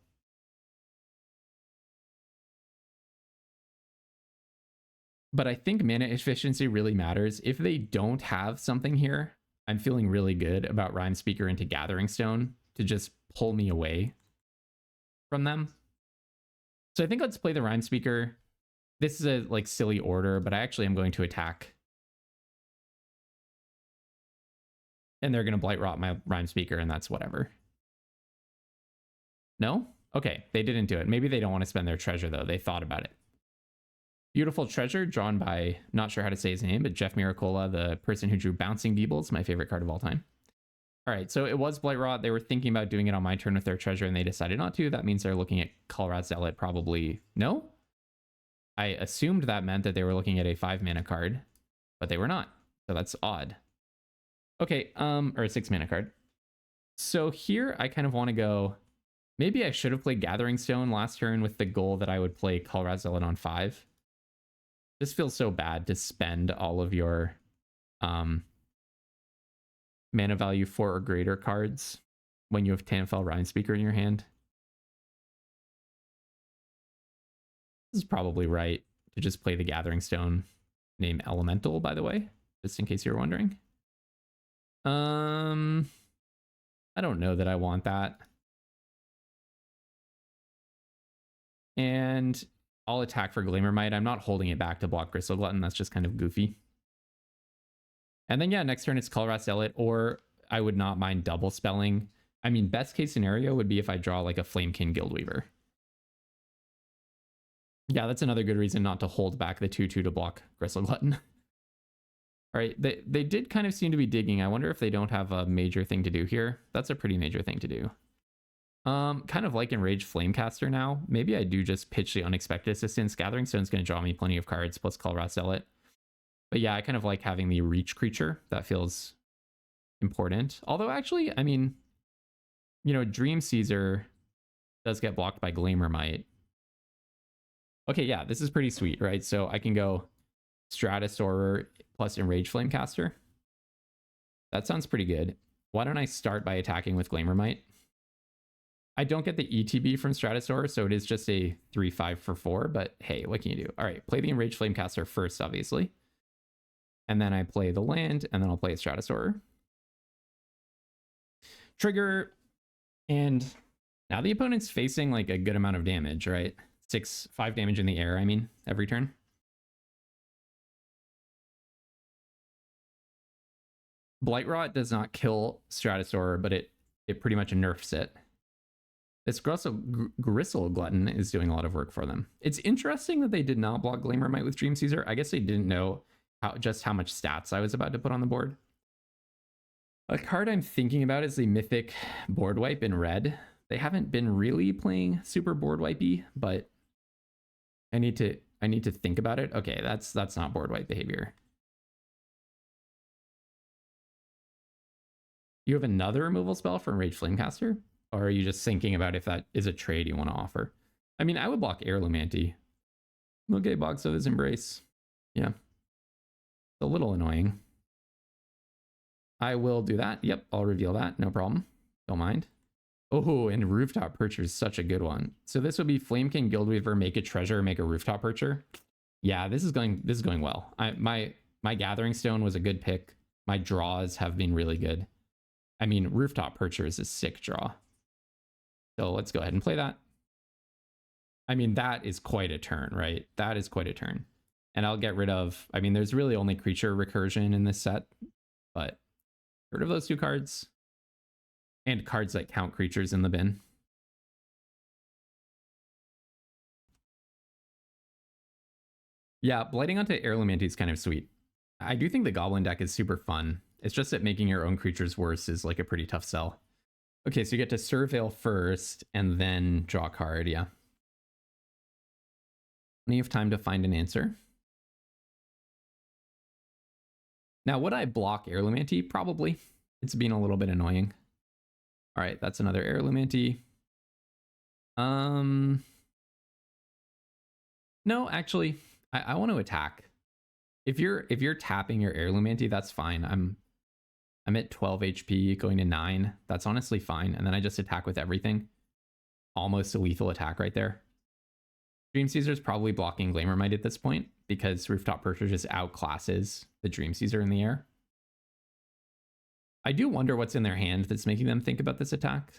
But I think mana efficiency really matters. If they don't have something here, I'm feeling really good about Rhymespeaker into Gathering Stone to just pull me away from them. So I think let's play the Rhymespeaker. This is a like silly order, but I actually am going to attack. And they're going to Blight Rot my Rhymespeaker, and that's whatever. No? Okay, they didn't do it. Maybe they don't want to spend their treasure, though. They thought about it. Beautiful Treasure, drawn by, not sure how to say his name, but Jeff Miracola, the person who drew Bouncing Beebles, my favorite card of all time. All right, so it was Blight Rot. They were thinking about doing it on my turn with their treasure, and they decided not to. That means they're looking at Colrad Zealot, probably. No? I assumed that meant that they were looking at a 5-mana card, but they were not. So that's odd. Okay, or a 6-mana card. So here I kind of want to go, maybe I should have played Gathering Stone last turn with the goal that I would play Colrad Zealot on 5. This feels so bad to spend all of your mana value 4 or greater cards when you have Tamifal Rhymespeaker in your hand. This is probably right to just play the Gathering Stone, name Elemental, by the way, just in case you're wondering. I don't know that I want that. And I'll attack for Glimmermite. I'm not holding it back to block Gristle Glutton. That's just kind of goofy. And then, yeah, next turn it's Colrad Zealot, or I would not mind double spelling. I mean, best case scenario would be if I draw like a Flamekin Guildweaver. Yeah, that's another good reason not to hold back the 2/2 to block Gristle Glutton. All right, they did kind of seem to be digging. I wonder if they don't have a major thing to do here. That's a pretty major thing to do. Kind of like Enraged Flamecaster now. Maybe I do just pitch the Unexpected Assistance. Gathering Stone's going to draw me plenty of cards, plus Colrad Zealot. But yeah, I kind of like having the reach creature. That feels important. Although actually, I mean, you know, Dream Caesar does get blocked by Glimmermite. Okay, yeah, this is pretty sweet, right? So I can go Stratosaur plus Enraged Flamecaster. That sounds pretty good. Why don't I start by attacking with Glimmermite? I don't get the ETB from Stratosaur, so it is just a 3/5 for 4, but hey, what can you do? All right, play the Enraged Flamecaster first, obviously. And then I play the land, and then I'll play a Stratosaur. Trigger, and now the opponent's facing like a good amount of damage, right? 5 damage in the air, I mean, every turn. Blight Rot does not kill Stratosaur, but it pretty much nerfs it. This Gristle Glutton is doing a lot of work for them. It's interesting that they did not block Glimmermite with Dream Caesar. I guess they didn't know just how much stats I was about to put on the board. A card I'm thinking about is the Mythic Board Wipe in red. They haven't been really playing super board wipey, but I need to think about it. Okay, that's not board wipe behavior. You have another removal spell for Enraged Flamecaster? Or are you just thinking about if that is a trade you want to offer? I mean, I would block Heirloom Ante. Okay, Box of his Embrace. Yeah. It's a little annoying. I will do that. Yep, I'll reveal that. No problem. Don't mind. Oh, and Rooftop Percher is such a good one. So this would be Flame King Guildweaver, make a treasure, make a Rooftop Percher. Yeah, this is going well. My Gathering Stone was a good pick. My draws have been really good. I mean, Rooftop Percher is a sick draw. So let's go ahead and play that. I mean, that is quite a turn, right? That is quite a turn. And I'll get rid of, I mean, there's really only creature recursion in this set, but get rid of those 2 cards. And cards that count creatures in the bin. Yeah, blighting onto Heirloom Ante is kind of sweet. I do think the Goblin deck is super fun. It's just that making your own creatures worse is like a pretty tough sell. Okay, so you get to Surveil first and then draw a card, yeah. Plenty of time to find an answer. Now, would I block Heirloom Ante? Probably. It's been a little bit annoying. All right, that's another Heirloom Ante. No, actually, I want to attack. If you're tapping your Heirloom Ante, that's fine. I'm at 12 HP, going to 9. That's honestly fine. And then I just attack with everything. Almost a lethal attack right there. Dream Caesar is probably blocking Glamormite at this point because Rooftop Percher just outclasses the Dream Caesar in the air. I do wonder what's in their hand that's making them think about this attack.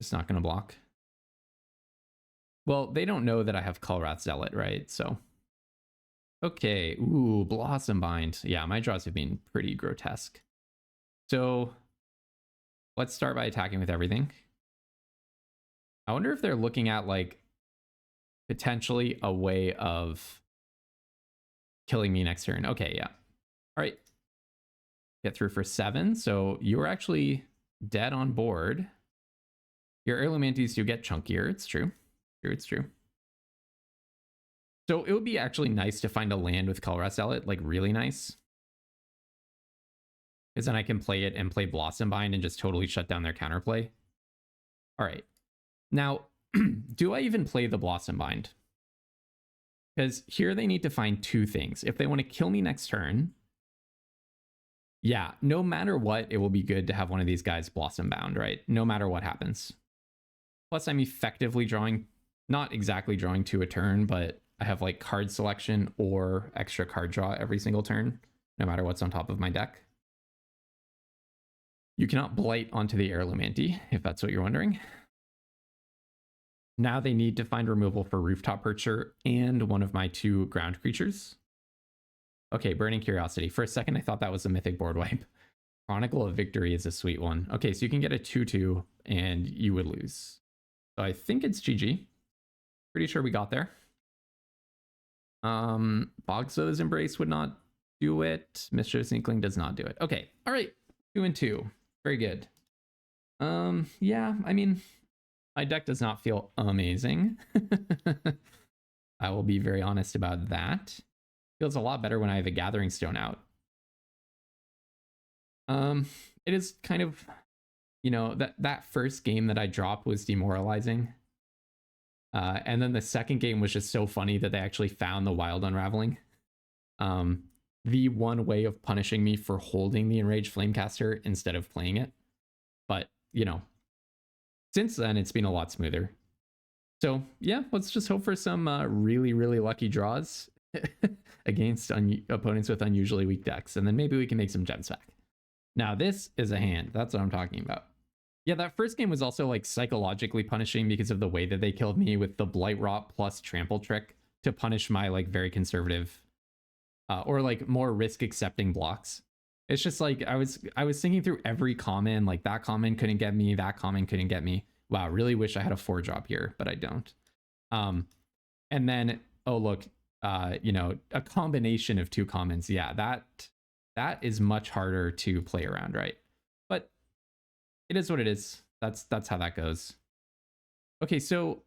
It's not going to block. Well, they don't know that I have Kulrath Zealot, right? So, okay. Ooh, Blossom Bind. Yeah, my draws have been pretty grotesque. So, let's start by attacking with everything. I wonder if they're looking at, like, potentially a way of killing me next turn. Okay, yeah. All right. Get through for 7. So, you were actually dead on board. Your Heirloom Antes do get chunkier. It's true. It's true. So it would be actually nice to find a land with Kulrath Zealot, like really nice. Because then I can play it and play Blossom Bind and just totally shut down their counterplay. All right. Now, do I even play the Blossom Bind? Because here they need to find 2 things. If they want to kill me next turn, yeah, no matter what, it will be good to have one of these guys Blossom Bound, right? No matter what happens. Plus, I'm effectively drawing, not exactly drawing 2 a turn, but I have like card selection or extra card draw every single turn, no matter what's on top of my deck. You cannot blight onto the Heirloom Ante, if that's what you're wondering. Now they need to find removal for Rooftop Percher and one of my 2 ground creatures. Okay, Burning Curiosity. For a second, I thought that was a mythic board wipe. Chronicle of Victory is a sweet one. Okay, so you can get a 2/2 and you would lose. So I think it's GG. Pretty sure we got there. Bogzo's Embrace would not do it. Mischievous Inkling does not do it. Okay, all right. 2 and 2. Very good. Yeah, I mean, my deck does not feel amazing. I will be very honest about that. Feels a lot better when I have a Gathering Stone out. It is kind of, you know, that first game that I dropped was demoralizing. And then the second game was just so funny that they actually found the Wild Unraveling. The one way of punishing me for holding the Enraged Flamecaster instead of playing it. But, you know, since then, it's been a lot smoother. So, yeah, let's just hope for some really, really lucky draws against opponents with unusually weak decks. And then maybe we can make some gems back. Now, this is a hand. That's what I'm talking about. Yeah, that first game was also like psychologically punishing because of the way that they killed me with the Blight Rot plus Trample trick to punish my like very conservative or like more risk accepting blocks. It's just like I was thinking through every common, like that common couldn't get me, that common couldn't get me. Wow, really wish I had a 4-drop here, but I don't. And then, oh look, you know, a combination of 2 commons. Yeah, that is much harder to play around, right? But it is what it is. That's how that goes. Okay, so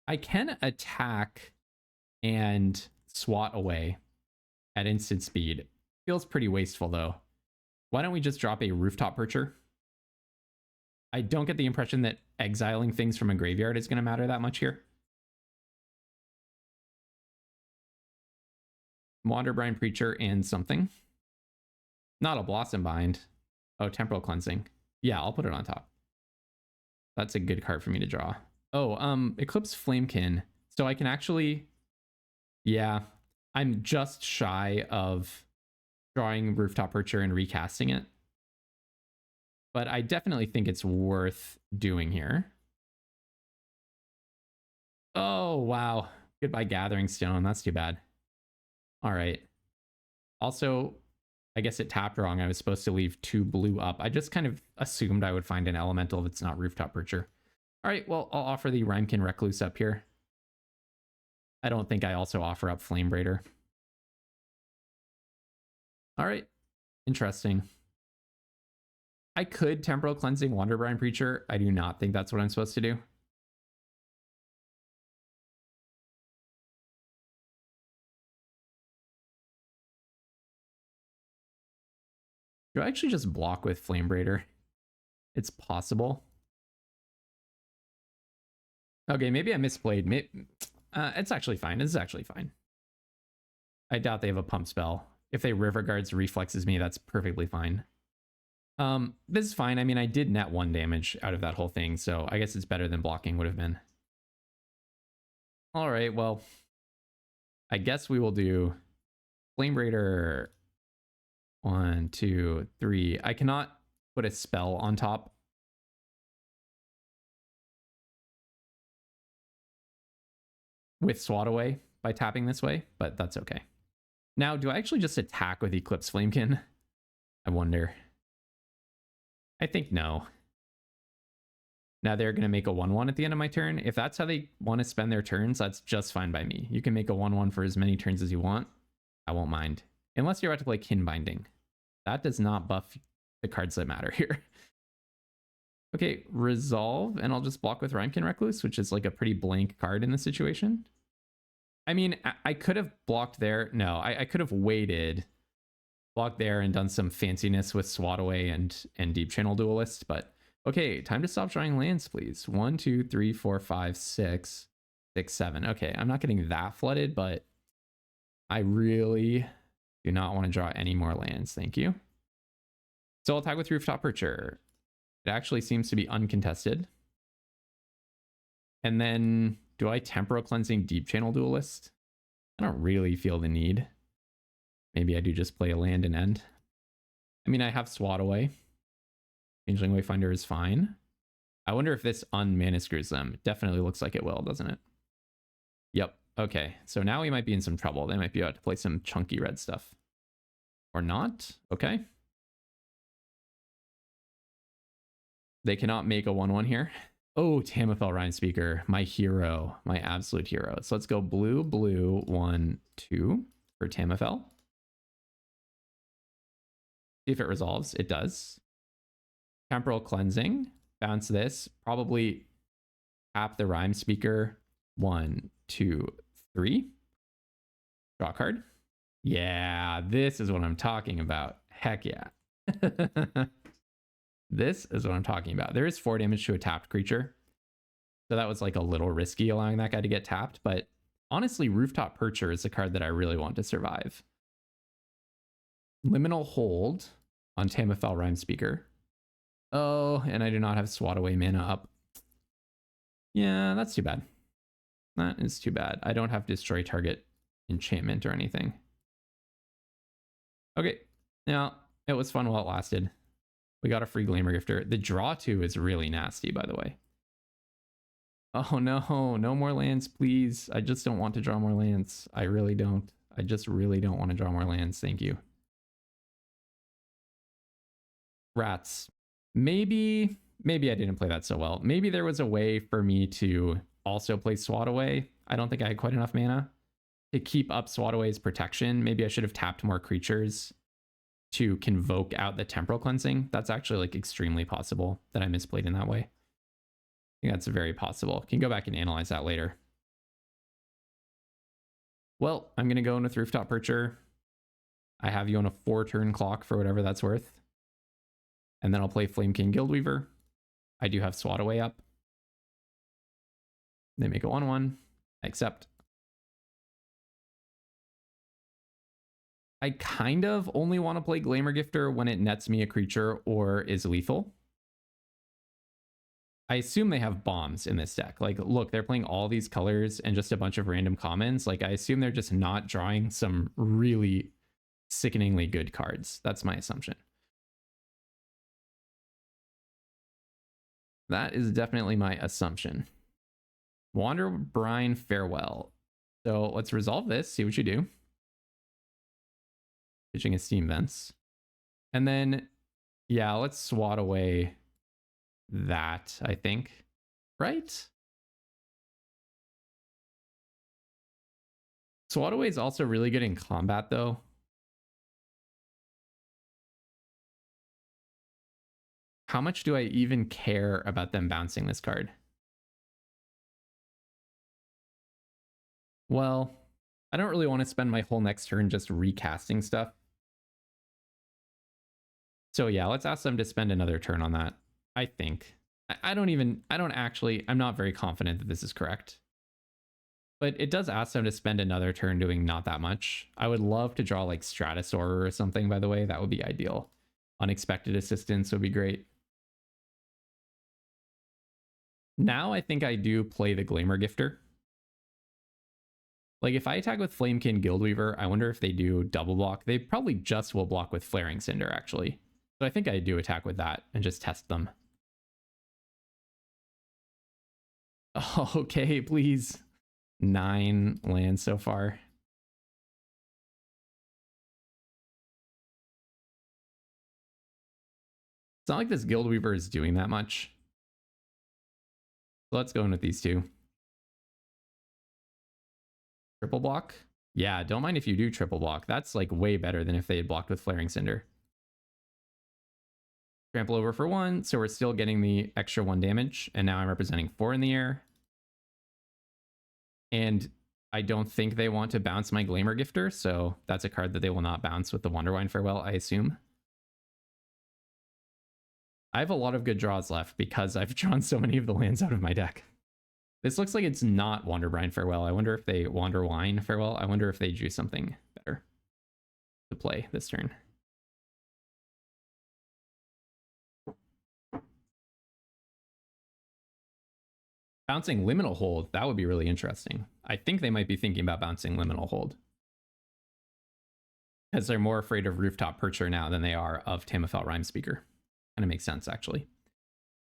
I can attack and swat away at instant speed. Feels pretty wasteful though. Why don't we just drop a Rooftop Percher? I don't get the impression that exiling things from a graveyard is going to matter that much here. Wanderbrine Preacher and something. Not a Blossom Bind. Oh, Temporal Cleansing. Yeah, I'll put it on top. That's a good card for me to draw. Oh, Eclipse Flamekin. So I can actually... Yeah, I'm just shy of drawing Rooftop Percher and recasting it. But I definitely think it's worth doing here. Oh, wow. Goodbye Gathering Stone. That's too bad. All right. Also, I guess it tapped wrong. I was supposed to leave 2 blue up. I just kind of assumed I would find an elemental if it's not Rooftop Percher. All right, well, I'll offer the Rhymekin Recluse up here. I don't think I also offer up Flamebraider. All right, interesting. I could Temporal Cleansing Wonderbrine Preacher. I do not think that's what I'm supposed to do. Do I actually just block with Flamebraider? It's possible. Okay, maybe I misplayed. It's actually fine. It's actually fine. I doubt they have a pump spell. If they River Guards Reflexes me, that's perfectly fine. This is fine. I mean, I did net 1 damage out of that whole thing, so I guess it's better than blocking would have been. All right, well, I guess we will do Flamebraider 1, 2, 3. I cannot put a spell on top. With Swat Away by tapping this way, but that's okay. Now, do I actually just attack with Eclipse Flamekin? I wonder. I think no. Now they're going to make a 1/1 at the end of my turn. If that's how they want to spend their turns, that's just fine by me. You can make a 1/1 for as many turns as you want. I won't mind. Unless you're about to play Kin Binding. That does not buff the cards that matter here. Okay, Resolve, and I'll just block with Rhymekin Recluse, which is like a pretty blank card in this situation. I mean, I could have blocked there. No, I could have waited, blocked there, and done some fanciness with Swat Away and Deep Channel Duelist, but okay, time to stop drawing lands, please. 1, 2, 3, 4, 5, 6, 6, 7. Okay, I'm not getting that flooded, but I really do not want to draw any more lands. Thank you. So I'll attack with Rooftop Percher. It actually seems to be uncontested. And then, do I Temporal Cleansing Deep Channel Duelist? I don't really feel the need. Maybe I do just play a land and end. I mean, I have Swat Away. Changeling Wayfinder is fine. I wonder if this unmana screws them. It definitely looks like it will, doesn't it? Yep. Okay. So now we might be in some trouble. They might be about to play some chunky red stuff. Or not. Okay. They cannot make a 1/1 here. Oh, Tamifel Rhymespeaker, my hero, my absolute hero. So let's go blue, blue, 1, 2 for Tamifel. See if it resolves. It does. Temporal Cleansing. Bounce this. Probably tap the Rhymespeaker. 1, 2, 3. Draw a card. Yeah, this is what I'm talking about. Heck yeah. This is what I'm talking about. There is 4 damage to a tapped creature. So that was like a little risky allowing that guy to get tapped. But honestly, Rooftop Percher is a card that I really want to survive. Liminal Hold on Tamifel Rhymespeaker. Oh, and I do not have Swat Away mana up. Yeah, that's too bad. That is too bad. I don't have Destroy Target enchantment or anything. Okay, now it was fun while it lasted. We got a free Glamour Gifter. The draw 2 is really nasty, by the way. Oh no, no more lands, please. I just don't want to draw more lands. I really don't. I just really don't want to draw more lands. Thank you. Rats. Maybe I didn't play that so well. Maybe there was a way for me to also play Swat Away. I don't think I had quite enough mana to keep up Swat Away's protection. Maybe I should have tapped more creatures to convoke out the Temporal Cleansing. That's actually like extremely possible that I misplayed in that way. I think that's very possible. Can go back and analyze that later. Well, I'm going to go in with Rooftop Percher. I have you on a 4-turn clock for whatever that's worth. And then I'll play Flamekin Guildweaver. I do have Swat Away up. They make a 1/1. I accept. I kind of only want to play Glamour Gifter when it nets me a creature or is lethal. I assume they have bombs in this deck. Like, look, they're playing all these colors and just a bunch of random commons. Like, I assume they're just not drawing some really sickeningly good cards. That's my assumption. That is definitely my assumption. Wander Brine Farewell. So let's resolve this, see what you do. Pitching a Steam Vents. And then, yeah, let's swat away that, I think. Right? Swat away is also really good in combat, though. How much do I even care about them bouncing this card? Well, I don't really want to spend my whole next turn just recasting stuff. So yeah, let's ask them to spend another turn on that. I think. I'm not very confident that this is correct. But it does ask them to spend another turn doing not that much. I would love to draw like Stratosaur or something, by the way. That would be ideal. Unexpected Assistance would be great. Now I think I do play the Glamour Gifter. Like if I attack with Flamekin Guildweaver, I wonder if they do double block. They probably just will block with Flaring Cinder, actually. So I think I do attack with that and just test them. Oh, okay, please. 9 lands so far. It's not like this Guildweaver is doing that much. So let's go in with these two. Triple block? Yeah, don't mind if you do triple block. That's like way better than if they had blocked with Flaring Cinder. Trample over for 1, so we're still getting the extra 1 damage, and now I'm representing 4 in the air. And I don't think they want to bounce my Glamour Gifter, so that's a card that they will not bounce with the Wonderwine Farewell, I assume. I have a lot of good draws left because I've drawn so many of the lands out of my deck. This looks like it's not Wanderbrine Farewell. I wonder if they Wanderwine Farewell. I wonder if they do something better to play this turn. Bouncing Liminal Hold, that would be really interesting. I think they might be thinking about bouncing Liminal Hold. Because they're more afraid of Rooftop Percher now than they are of Tamifel Rhymespeaker. Kind of makes sense, actually.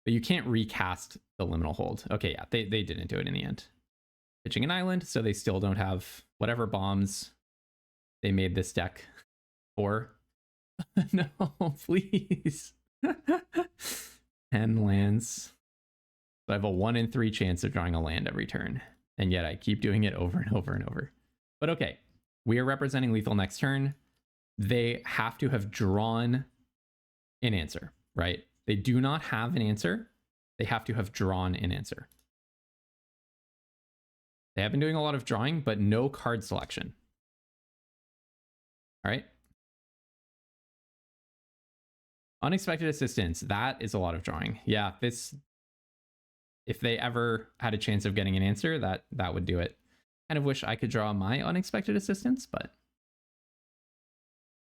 But you can't recast the Liminal Hold. Okay, yeah, they didn't do it in the end. Pitching an island, so they still don't have whatever bombs they made this deck for. No, please. 10 lands. So I have a 1 in 3 chance of drawing a land every turn. And yet I keep doing it over and over and over. But okay, we are representing lethal next turn. They have to have drawn an answer, right? They do not have an answer. They have to have drawn an answer. They have been doing a lot of drawing, but no card selection. All right. Unexpected Assistance. That is a lot of drawing. Yeah, this... If they ever had a chance of getting an answer, that would do it. Kind of wish I could draw my Unexpected Assistance, but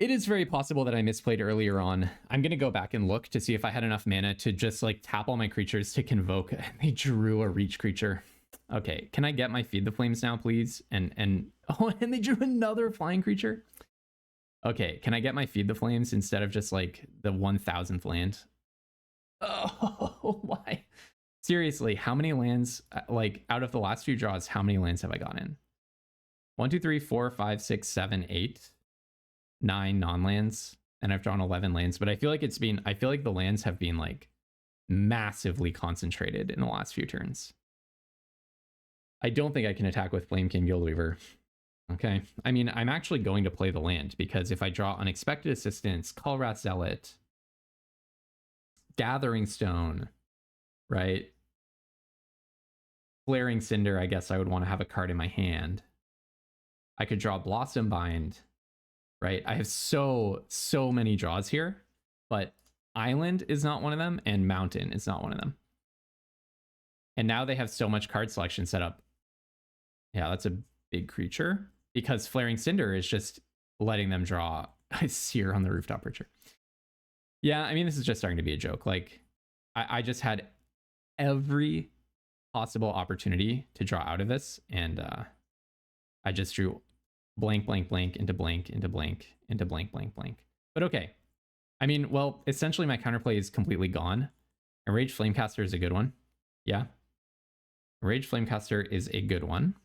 it is very possible that I misplayed earlier on. I'm going to go back and look to see if I had enough mana to just like tap all my creatures to convoke. They drew a reach creature. Okay, can I get my Feed the Flames now, please? And oh, and they drew another flying creature. Okay, can I get my Feed the Flames instead of just like the 1000th land? Oh, why? Seriously, how many lands, like out of the last few draws, how many lands have I gotten? 1, 2, 3, 4, 5, 6, 7, 8, 9 non-lands, and I've drawn 11 lands, but I feel like the lands have been like massively concentrated in the last few turns. I don't think I can attack with Flamekin Guildweaver. Okay, I mean, I'm actually going to play the land because if I draw Unexpected Assistance, Callrat Zealot, Gathering Stone, right? Flaring Cinder, I guess I would want to have a card in my hand. I could draw Blossom Bind, right? I have so many draws here, but Island is not one of them, and Mountain is not one of them. And now they have so much card selection set up. Yeah, that's a big creature, because Flaring Cinder is just letting them draw a Seer on the Rooftop Percher. Yeah, I mean, this is just starting to be a joke. Like, I just had every possible opportunity to draw out of this, and I just drew blank, blank, blank, into blank, into blank, into blank, blank, blank. But okay. I mean, well, essentially my counterplay is completely gone. Enraged Flamecaster is a good one. Yeah. Enraged Flamecaster is a good one.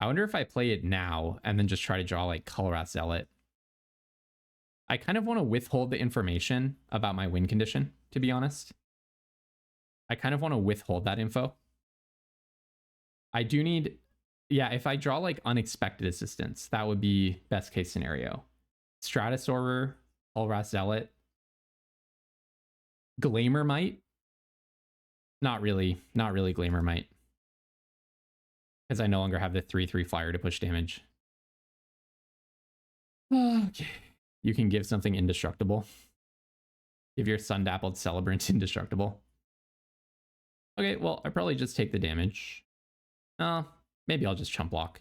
I wonder if I play it now and then just try to draw like Colorado Zealot. I kind of want to withhold the information about my win condition, to be honest. I kind of want to withhold that info. I do need, yeah, if I draw like Unexpected Assistance, that would be best case scenario. Stratosaur, Colorado Zealot, Glimmermite. Not really Glimmermite. Because I no longer have the 3/3 flyer to push damage. Okay. You can give something indestructible. Give your Sun-Dappled Celebrant indestructible. Okay, well, I probably just take the damage. Maybe I'll just chump block.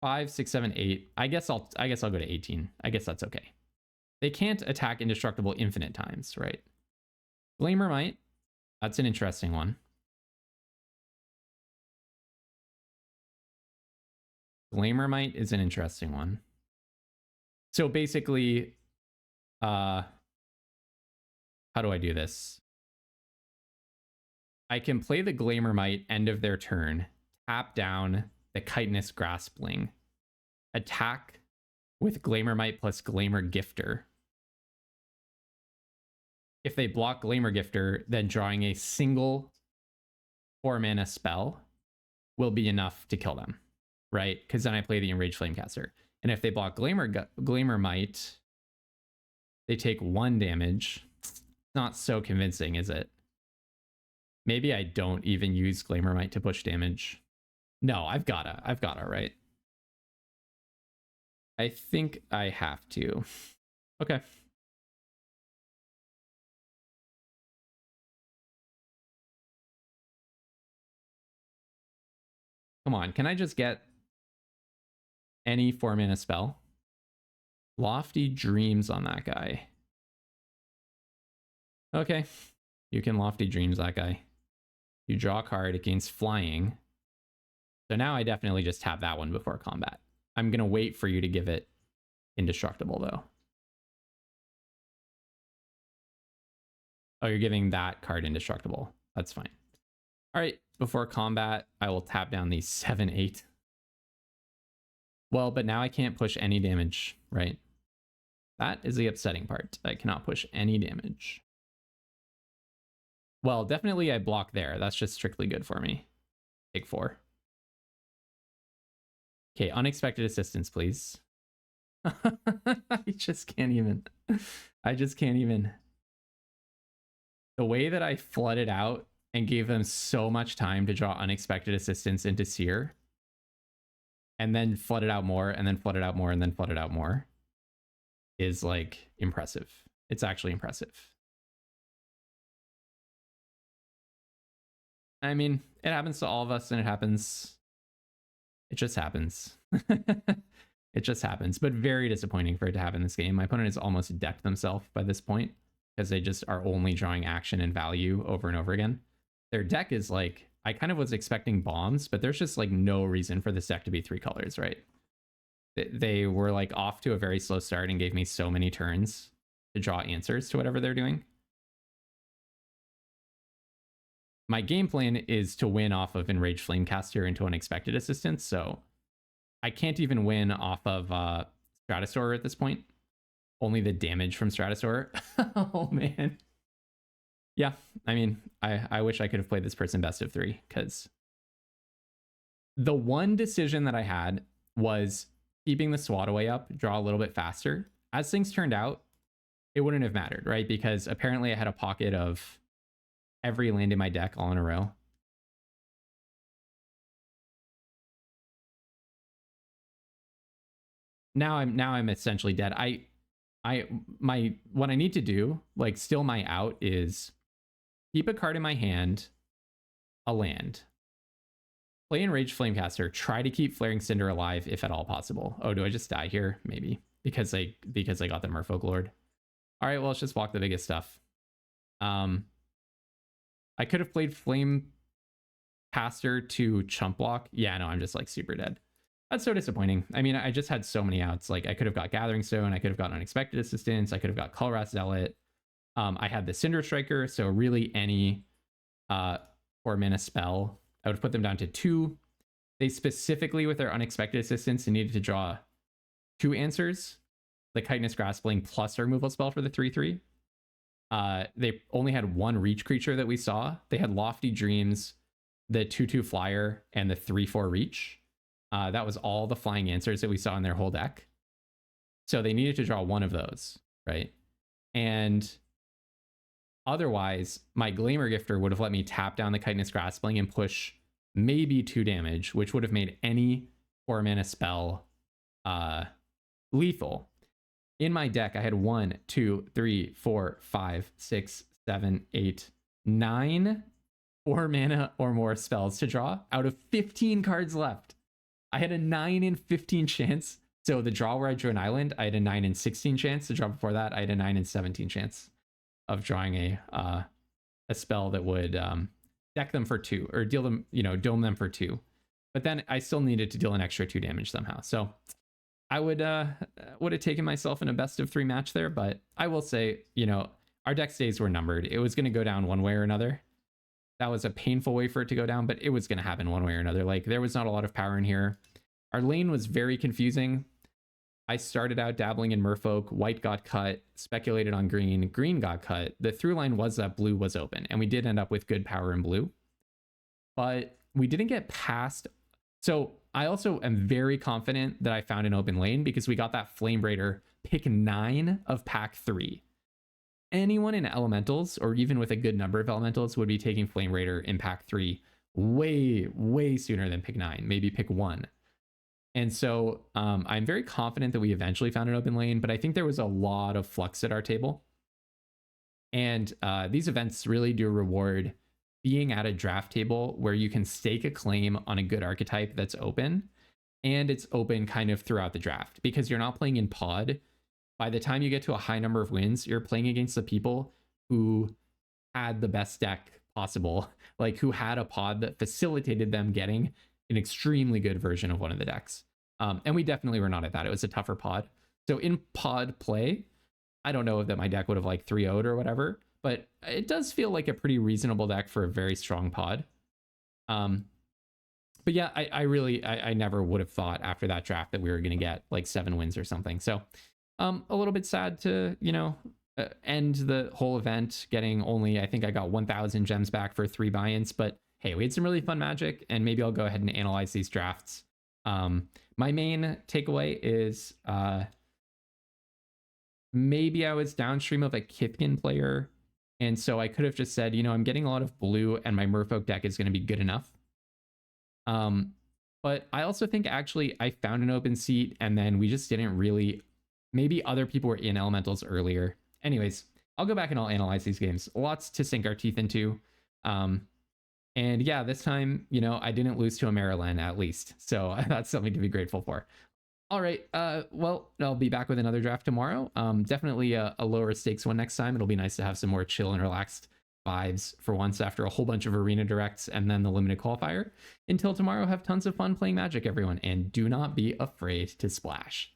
Five, 6, 7, 8. I guess I'll go to 18. I guess that's okay. They can't attack indestructible infinite times, right? Glimmermite. That's an interesting one. Glimmermite is an interesting one. So basically, how do I do this? I can play the Glimmermite end of their turn, tap down the Chitinous Graspling, attack with Glimmermite plus Glimmer Gifter. If they block Glimmer Gifter, then drawing a single 4-mana spell will be enough to kill them, right? Because then I play the Enraged Flamecaster. And if they block Glimmermite, they take 1 damage. Not so convincing, is it? Maybe I don't even use Glimmermite to push damage. No, I've gotta, right? I think I have to. Okay. Come on, can I just get any 4-mana spell? Lofty Dreams on that guy. Okay, you can Lofty Dreams that guy. You draw a card, it gains flying. So now I definitely just have that one before combat. I'm going to wait for you to give it indestructible, though. Oh, you're giving that card indestructible. That's fine. All right, before combat, I will tap down these 7, 8. Well, but now I can't push any damage, right? That is the upsetting part. I cannot push any damage. Well, definitely I block there. That's just strictly good for me. Take 4. Okay, Unexpected Assistance, please. I just can't even. I just can't even. The way that I flooded out and gave them so much time to draw Unexpected Assistance into Seer, and then flooded out more, and then flooded out more, and then flooded out more, is like impressive. It's actually impressive. I mean, it happens to all of us, and it just happens. It just happens, but very disappointing for it to happen in this game. My opponent has almost decked themselves by this point because they just are only drawing action and value over and over again. Their deck is like, I kind of was expecting bombs, but there's just like no reason for this deck to be 3 colors, right? They were like off to a very slow start and gave me so many turns to draw answers to whatever they're doing. My game plan is to win off of Enraged Flamecaster into Unexpected Assistance, so I can't even win off of Stratosaur at this point. Only the damage from Stratosaur. Oh, man. Yeah, I mean, I wish I could have played this person best of 3, because the one decision that I had was keeping the SWAT away up, draw a little bit faster. As things turned out, it wouldn't have mattered, right? Because apparently I had a pocket of every land in my deck all in a row. Now I'm essentially dead. What I need to do, like still my out, is keep a card in my hand, a land. Play Enraged Flamecaster. Try to keep Flaring Cinder alive if at all possible. Oh, do I just die here? Maybe. Because I got the Merfolk Lord. All right, well, let's just walk the biggest stuff. I could have played Flame Caster to chump block. Yeah, no, I'm just like super dead. That's so disappointing. I mean, I just had so many outs. Like I could have got Gathering Stone. I could have got Unexpected Assistance. I could have got Colress Zealot. I had the Cinder Striker. So really any 4-mana spell, I would put them down to 2. They specifically, with their Unexpected Assistance, needed to draw 2 answers. The Chitinous Graspling plus a removal spell for the 3/3. They only had 1 reach creature that we saw. They had Lofty Dreams, the 2/2 flyer, and the 3/4 reach. That was all the flying answers that we saw in their whole deck. So they needed to draw 1 of those, right? And otherwise, my Glamour Gifter would have let me tap down the Chitinous Graspling and push maybe 2 damage, which would have made any 4-mana spell lethal. In my deck, I had 1, 2, 3, 4, 5, 6, 7, 8, 9 4-mana or more spells to draw out of 15 cards left. I had a 9 in 15 chance. So the draw where I drew an island, I had a 9 in 16 chance. The draw before that, I had a 9 in 17 chance of drawing a spell that would deck them for 2 or deal them, dome them for 2. But then I still needed to deal an extra 2 damage somehow. So I would have taken myself in a best of 3 match there, but I will say, our deck days were numbered. It was going to go down one way or another. That was a painful way for it to go down, but it was going to happen one way or another. Like there was not a lot of power in here. Our lane was very confusing. I started out dabbling in Merfolk. White got cut, speculated on green. Green got cut. The through line was that blue was open, and we did end up with good power in blue. But we didn't get past. So I also am very confident that I found an open lane because we got that Flamebraider pick 9 of pack 3. Anyone in elementals, or even with a good number of elementals, would be taking Flamebraider in pack 3 way sooner than pick 9, maybe pick 1. And so I'm very confident that we eventually found an open lane, but I think there was a lot of flux at our table. And these events really do reward being at a draft table where you can stake a claim on a good archetype that's open, and it's open kind of throughout the draft because you're not playing in pod. By the time you get to a high number of wins, you're playing against the people who had the best deck possible, like who had a pod that facilitated them getting an extremely good version of one of the decks. And we definitely were not at that. It was a tougher pod. So in pod play, I don't know that my deck would have like 3-0'd or whatever, but it does feel like a pretty reasonable deck for a very strong pod. But yeah, I never would have thought after that draft that we were going to get like 7 wins or something. So a little bit sad to, end the whole event getting only, I think I got 1,000 gems back for 3 buy-ins, but hey, we had some really fun Magic, and maybe I'll go ahead and analyze these drafts. My main takeaway is maybe I was downstream of a Kithkin player, and so I could have just said, I'm getting a lot of blue, and my Merfolk deck is going to be good enough. But I also think actually I found an open seat, and then we just didn't really. Maybe other people were in elementals earlier. Anyways, I'll go back and I'll analyze these games. Lots to sink our teeth into. And yeah, this time, I didn't lose to a Maryland at least. So that's something to be grateful for. All right. Well, I'll be back with another draft tomorrow. Definitely a lower stakes one next time. It'll be nice to have some more chill and relaxed vibes for once after a whole bunch of arena directs and then the limited qualifier. Until tomorrow, have tons of fun playing Magic, everyone. And do not be afraid to splash.